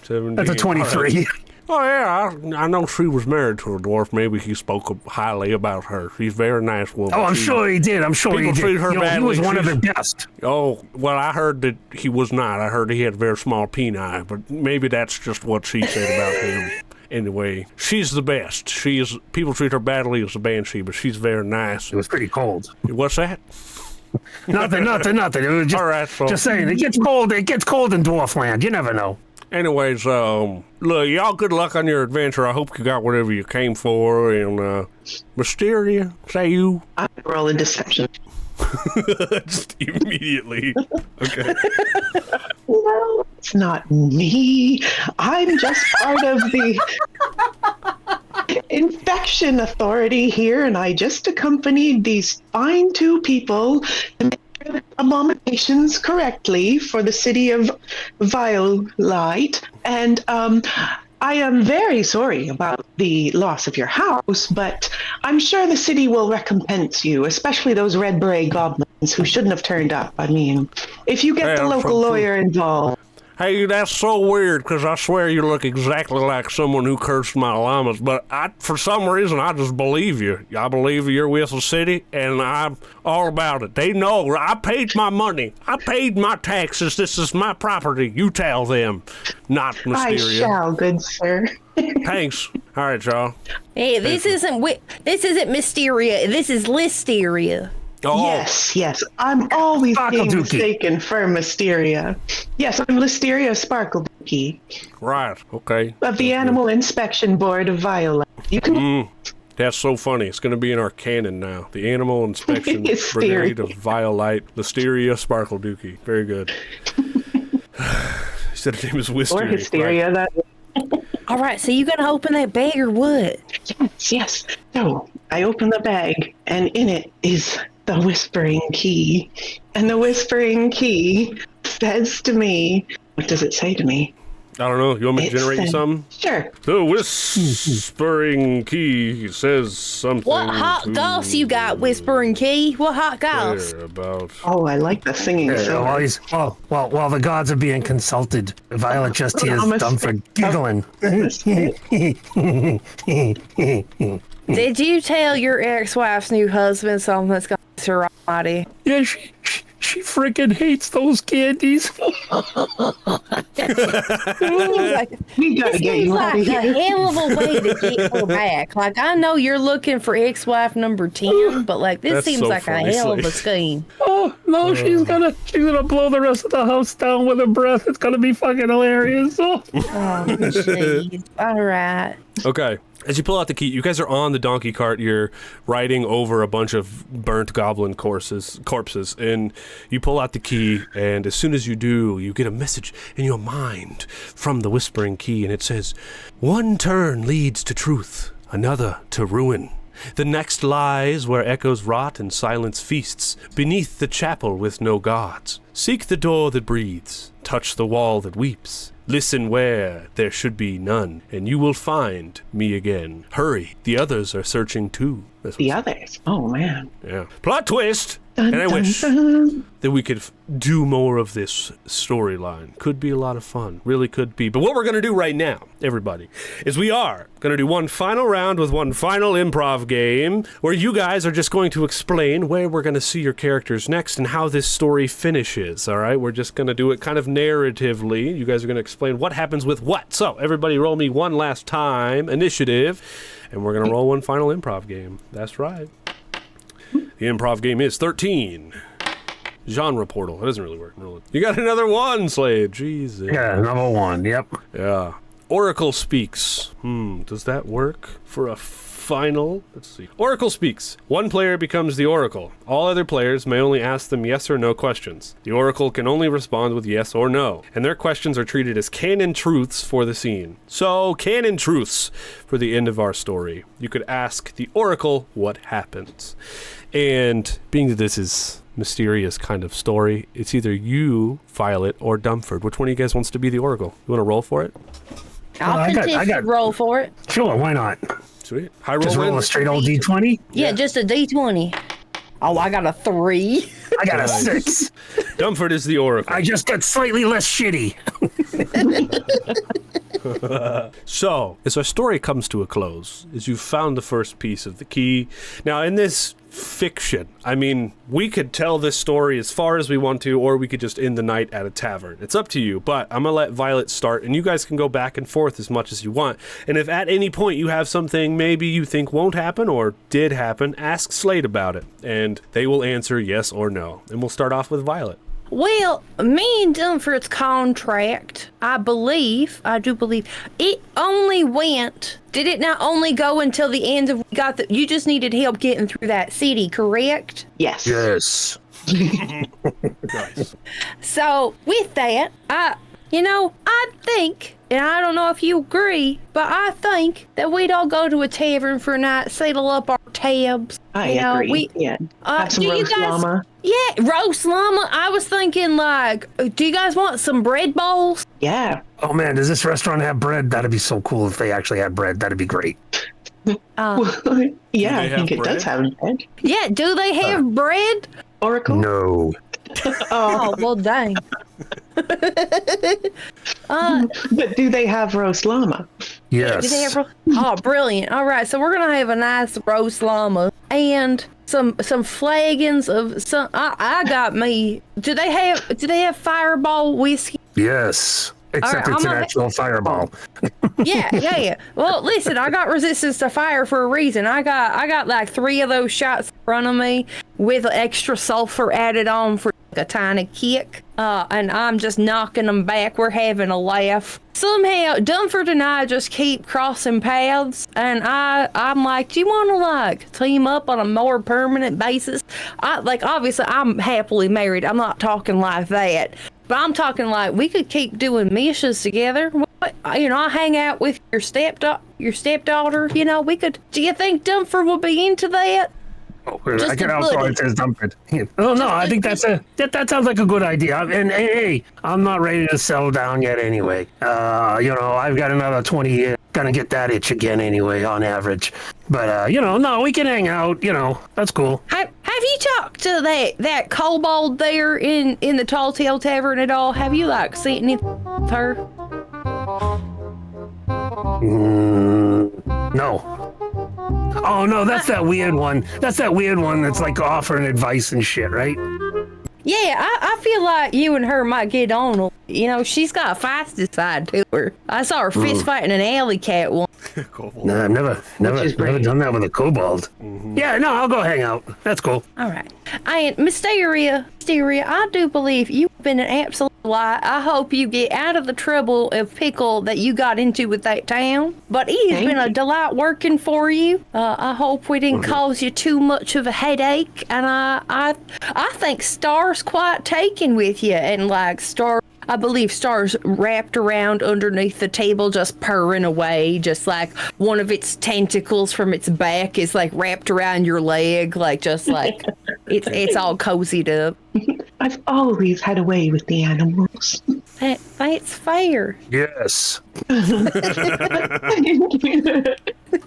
17. That's a 23. Oh, yeah, I know she was married to a dwarf. Maybe he spoke highly about her. She's a very nice woman. Oh, I'm sure he did. People treat her badly. He was one of the best. Oh, well, I heard that he was not. I heard he had very small peni, but maybe that's just what she said about him. Anyway, she's the best. People treat her badly as a banshee, but she's very nice. It was pretty cold. What's that? Nothing. It was just, all right, so. Just saying, it gets cold in dwarf land. You never know. Anyways, look, y'all good luck on your adventure. I hope you got whatever you came for. And, Mysteria, say you? I roll a deception. Just immediately. Okay. No, it's not me. I'm just part of the infection authority here, and I just accompanied these fine two people to make abominations correctly for the city of Virolite, and I am very sorry about the loss of your house, but I'm sure the city will recompense you, especially those red beret goblins who shouldn't have turned up. I mean, if you get the local lawyer involved. Hey, that's so weird, because I swear you look exactly like someone who cursed my llamas, but for some reason, I just believe you. I believe you're with the city, and I'm all about it. They know. I paid my money. I paid my taxes. This is my property. You tell them, not Mysteria. I shall, good sir. Thanks. All right, y'all. Hey, this isn't Mysteria. This is Listeria. Oh. Yes. I'm always being Sparkle mistaken for Mysteria. Yes, I'm Mysteria Sparkle Scales. Right. Okay. Of the Animal Inspection Board of Violet. You can. That's so funny. It's going to be in our canon now. The Animal Inspection Brigade of Virolite, Mysteria Sparkle Dookie. Very good. He said her name is Wisteria. Or Hysteria. Right? All right, so you gonna open that bag or what? Yes. So I open the bag, and in it is the Whispering Key. And the Whispering Key says to me, what does it say to me? I don't know. You want me to generate something? Sure. The Whispering Key says something. What hot goss you got, Whispering Key? What hot goss? About. Oh, I like the singing. While the gods are being consulted, Violet just hears Dumpford giggling. Did you tell your ex-wife's new husband something that's gonna be almighty? Yeah, she freaking hates those candies. We gotta get you out of a here. hell of a way to get her back. Like, I know you're looking for ex-wife number 10, but like this seems so like funny, a hell of a Slade. scheme. Oh no, she's gonna blow the rest of the house down with her breath. It's gonna be fucking hilarious. Oh, Jeez. All right. Okay. As you pull out the key, you guys are on the donkey cart. You're riding over a bunch of burnt goblin corpses, and you pull out the key, and as soon as you do, you get a message in your mind from the Whispering Key, and it says, "One turn leads to truth, another to ruin. The next lies where echoes rot and silence feasts, beneath the chapel with no gods. Seek the door that breathes, touch the wall that weeps. Listen where there should be none, and you will find me again. Hurry, the others are searching too." The others? Oh, man. Yeah. Plot twist! Dun, And I dun, wish dun. that we could do more of this storyline. Could be a lot of fun. Really could be. But what we're going to do right now, everybody, is we are going to do one final round with one final improv game where you guys are just going to explain where we're going to see your characters next and how this story finishes, all right? We're just going to do it kind of narratively. You guys are going to explain what happens with what. So, everybody roll me one last time, initiative, and we're going to roll one final improv game. That's right. The improv game is 13. Genre portal. It doesn't really work. No. You got another one, Slade. Jesus. Yeah, number one. Yep. Yeah. Oracle speaks. Does that work for a final? Let's see. Oracle speaks. One player becomes the Oracle. All other players may only ask them yes or no questions. The Oracle can only respond with yes or no, and their questions are treated as canon truths for the scene. So, canon truths for the end of our story. You could ask the Oracle what happens. And being that this is mysterious kind of story, it's either you, Violet, or Dumpford. Which one of you guys wants to be the Oracle? You want to roll for it? I got roll for it. Sure, why not? Sweet. High roll. Just roll a straight old D20? Yeah, just a D20. Oh, I got a 3. I got a 6. Dumpford is the Oracle. I just got slightly less shitty. So, as our story comes to a close, as you've found the first piece of the key, now in this fiction, I mean, we could tell this story as far as we want to, or we could just end the night at a tavern. It's up to you, but I'm gonna let Violet start, and you guys can go back and forth as much as you want. And if at any point you have something maybe you think won't happen or did happen, ask Slade about it, and they will answer yes or no. And we'll start off with Violet. Well, me and Dumpford's contract, I do believe, it only went. Did it not only go until the end of you just needed help getting through that city, correct? Yes. Yes. Nice. So, with that, I think, and I don't know if you agree, but I think that we'd all go to a tavern for a night, settle up our tabs. I agree. Have some roast llama. Yeah, roast llama. I was thinking, do you guys want some bread bowls? Yeah. Oh man, does this restaurant have bread? That'd be so cool if they actually had bread. That'd be great. Yeah, I think it bread? does have bread. Yeah, do they have bread? Oracle? No. Oh, well, dang. But do they have roast llama? Yes. Do they have oh, brilliant. All right, so we're going to have a nice roast llama and some flagons of some. I got me. Do they have Fireball whiskey? Yes. Except right, it's an actual fireball. Yeah. Well, listen, I got resistance to fire for a reason. I got like 3 of those shots in front of me with extra sulfur added on for a tiny kick. And I'm just knocking them back. We're having a laugh. Somehow, Dumpford and I just keep crossing paths, and I'm like, do you want to team up on a more permanent basis? Obviously, I'm happily married. I'm not talking like that. But I'm talking like we could keep doing missions together. I hang out with your stepdaughter. We could. Do you think Dumpford would be into that? I can also it says Dumpford. Oh no, I think that sounds like a good idea. And hey, I'm not ready to settle down yet anyway. I've got another 20 years. Gonna get that itch again anyway, on average. But no, we can hang out. That's cool. Have you talked to that kobold there in the Tall Tale Tavern at all? Have you seen anything with her? No. Oh no, that's that weird one. That's that weird one that's offering advice and shit, right? Yeah, I feel like you and her might get on. She's got a feisty side to her. I saw her fist fighting an alley cat once. No, I've never done that with a kobold. Mm-hmm. Yeah, no, I'll go hang out. That's cool. All right. And Mysteria, I do believe you've been an absolute lie. I hope you get out of the trouble of pickle that you got into with that town. But it has been a delight working for you. I hope we didn't cause you too much of a headache. And I think Star's quite taken with you. And I believe Star's wrapped around underneath the table, just purring away, just like one of its tentacles from its back is wrapped around your leg, it's all cozied up. I've always had a way with the animals. That's fair. Yes.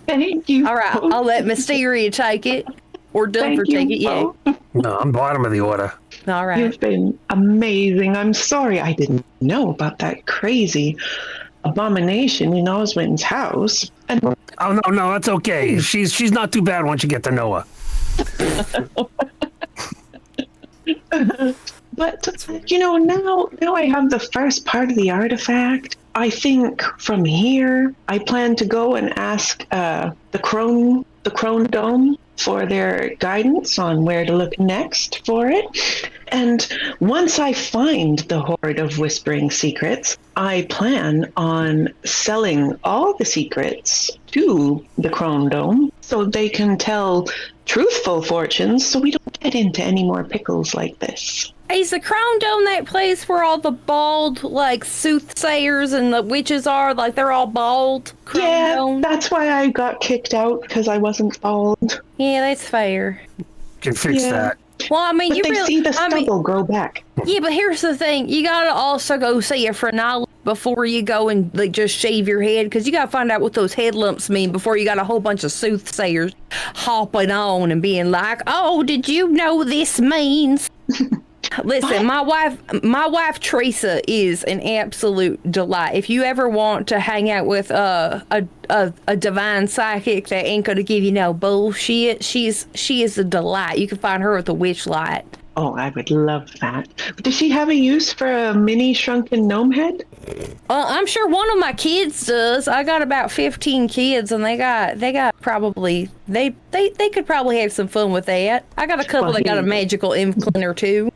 Thank you. All right, I'll let Mysteria take it. Or Dumpford take it, yeah. No, I'm bottom of the order. All right. You've been amazing. I'm sorry I didn't know about that crazy abomination in Oswin's house. Oh no, that's okay. She's not too bad once you get to know her. But now I have the first part of the artifact. I think from here I plan to go and ask the Crone Dome for their guidance on where to look next for it. And once I find the hoard of whispering secrets, I plan on selling all the secrets to the Chrome Dome so they can tell truthful fortunes so we don't get into any more pickles like this. Is the Crown Dome that place where all the bald, like, soothsayers and the witches are? Like, they're all bald? Crown Dome? That's why I got kicked out, because I wasn't bald. Yeah, that's fair. Can fix that. Well, I mean, But you they really see the stubble grow back. Yeah, but here's the thing: you gotta also go see a phrenologist before you go and like just shave your head, because you gotta find out what those head lumps mean before you got a whole bunch of soothsayers hopping on and being like, "Oh, did you know this means?" Listen, my wife Teresa is an absolute delight. If you ever want to hang out with a divine psychic that ain't gonna give you no bullshit, she is a delight. You can find her at the Witchlight. Oh, I would love that. Does she have a use for a mini shrunken gnome head? I'm sure one of my kids does. I got about 15 kids, and they got probably they could probably have some fun with that. I got a couple that got a magical inkling or two.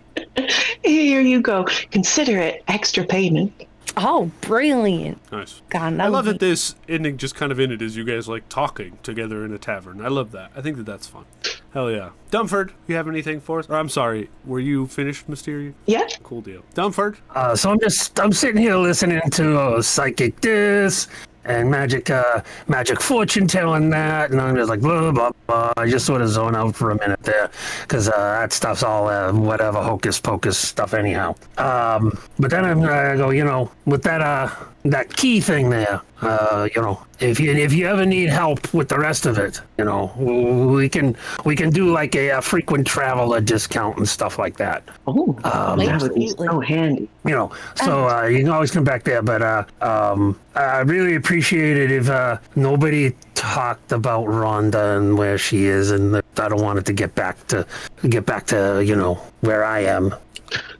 Here you go. Consider it extra payment. Oh, brilliant. Nice. God, I love that this ending just kind of ended as you guys like talking together in a tavern. I love that. I think that that's fun. Hell yeah. Dumpford, you have anything for us? Or I'm sorry, were you finished, Mysteria? Yeah. Cool deal. Dumpford? So I'm sitting here listening to psychic this and magic fortune telling that, and I'm just like blah blah blah. I just sort of zone out for a minute there because that stuff's all whatever hocus pocus stuff anyhow. But then I go, with that key thing there, if you ever need help with the rest of it, we can do like a frequent traveler discount and stuff like that. Oh, that would be so handy. So you can always come back there. But I really appreciate it if nobody talked about Rhonda and where she is, and I don't want it to get back to where I am.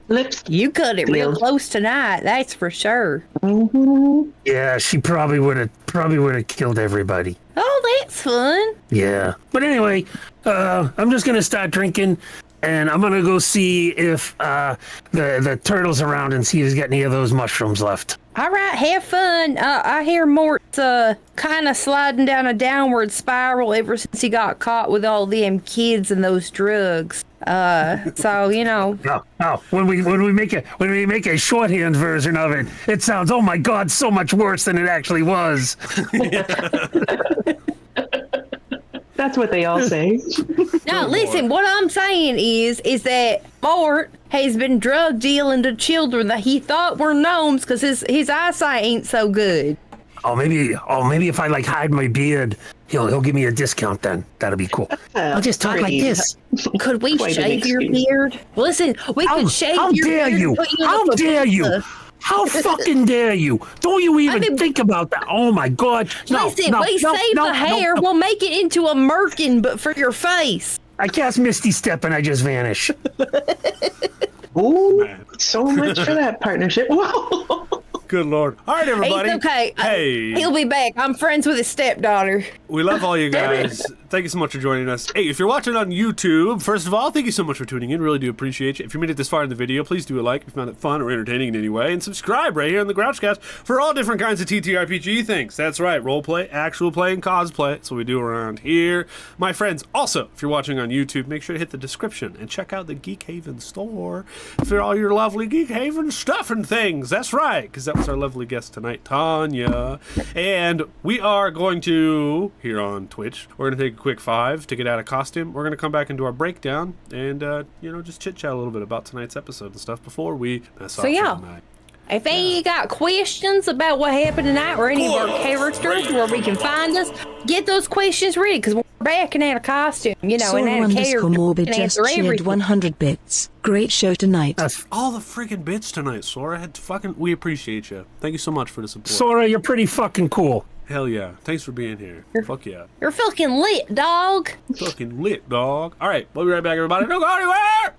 Lips. You cut it real close tonight, that's for sure. Mm-hmm. Yeah, she probably would have killed everybody. Oh, that's fun. Yeah, but anyway, I'm just gonna start drinking, and I'm gonna go see if the turtle's around and see if he's got any of those mushrooms left. All right, have fun. I hear Mort's kind of sliding down a downward spiral ever since he got caught with all them kids and those drugs. So No. When we make a shorthand version of it, it sounds, oh my God, so much worse than it actually was. That's what they all say. Now, listen, what I'm saying is that Mort has been drug dealing to children that he thought were gnomes because his eyesight ain't so good. Oh, maybe if I like hide my beard, he'll give me a discount then. That'll be cool. I'll just talk like this. Could we shave your beard? Listen, we could shave your beard. How dare you? How fucking dare you? Don't you even think about that? Oh my God. Listen, we save the hair. We'll make it into a merkin, but for your face. I cast Misty Step and I just vanish. Oh, so much for that partnership. Whoa. Good Lord. All right, everybody. It's okay. Hey. He'll be back. I'm friends with his stepdaughter. We love all you guys. Thank you so much for joining us. Hey, if you're watching on YouTube, first of all, thank you so much for tuning in. Really do appreciate you. If you made it this far in the video, please do a like if you found it fun or entertaining in any way, and subscribe right here on the Grouchcast for all different kinds of TTRPG things. That's right, roleplay, actual play, and cosplay. That's what we do around here. My friends, also, if you're watching on YouTube, make sure to hit the description and check out the GeekHaven store for all your lovely GeekHaven stuff and things. That's right, because that was our lovely guest tonight, Tanya. And we are going to, here on Twitch, we're going to take a quick 5 to get out of costume. We're going to come back and do our breakdown and, just chit-chat a little bit about tonight's episode and stuff before we mess off for tonight. If any of you got questions about what happened tonight or any of our characters where we can find us, get those questions ready because we're back and out of costume, and out of character. Morbid just shared 100 bits. Great show tonight. All the freaking bits tonight, Sora. We appreciate you. Thank you so much for the support. Sora, you're pretty fucking cool. Hell yeah. Thanks for being here. Fuck yeah. You're fucking lit, dog. Fucking lit, dog. All right, we'll be right back, everybody. Don't go anywhere.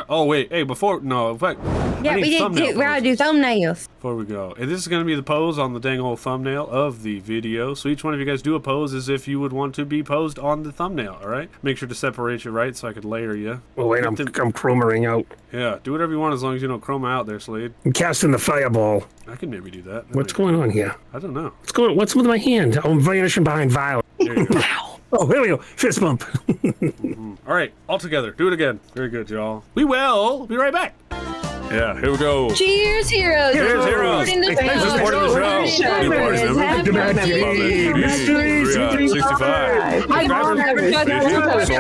Oh, wait. Hey, before... No, in fact... Yeah, we gotta do thumbnails. before we go. And this is going to be the pose on the dang old thumbnail of the video. So each one of you guys do a pose as if you would want to be posed on the thumbnail, all right? Make sure to separate you right so I could layer you. Oh, wait, I'm chromering out. Yeah, do whatever you want as long as you don't chroma out there, Slade. I'm casting the fireball. I can maybe do that. What's going on here? I don't know. What's with my hand? Oh, I'm vanishing behind Violet. There you go. Oh, here we go. Fist bump. All right, all together. Do it again. Very good, y'all. We will be right back. Yeah, here we go. Cheers, heroes. Cheers, heroes. Supporting the Thanks for supporting the show. Good party, man. Love it. Mystery 65. I don't ever talk about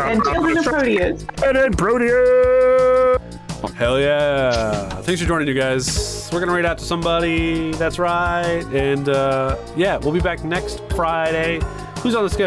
And children of Proteus. And then Proteus. Hell yeah. Thanks for joining, you guys. We're going to read out to somebody. That's right. And yeah, we'll be back next Friday. Who's on the schedule?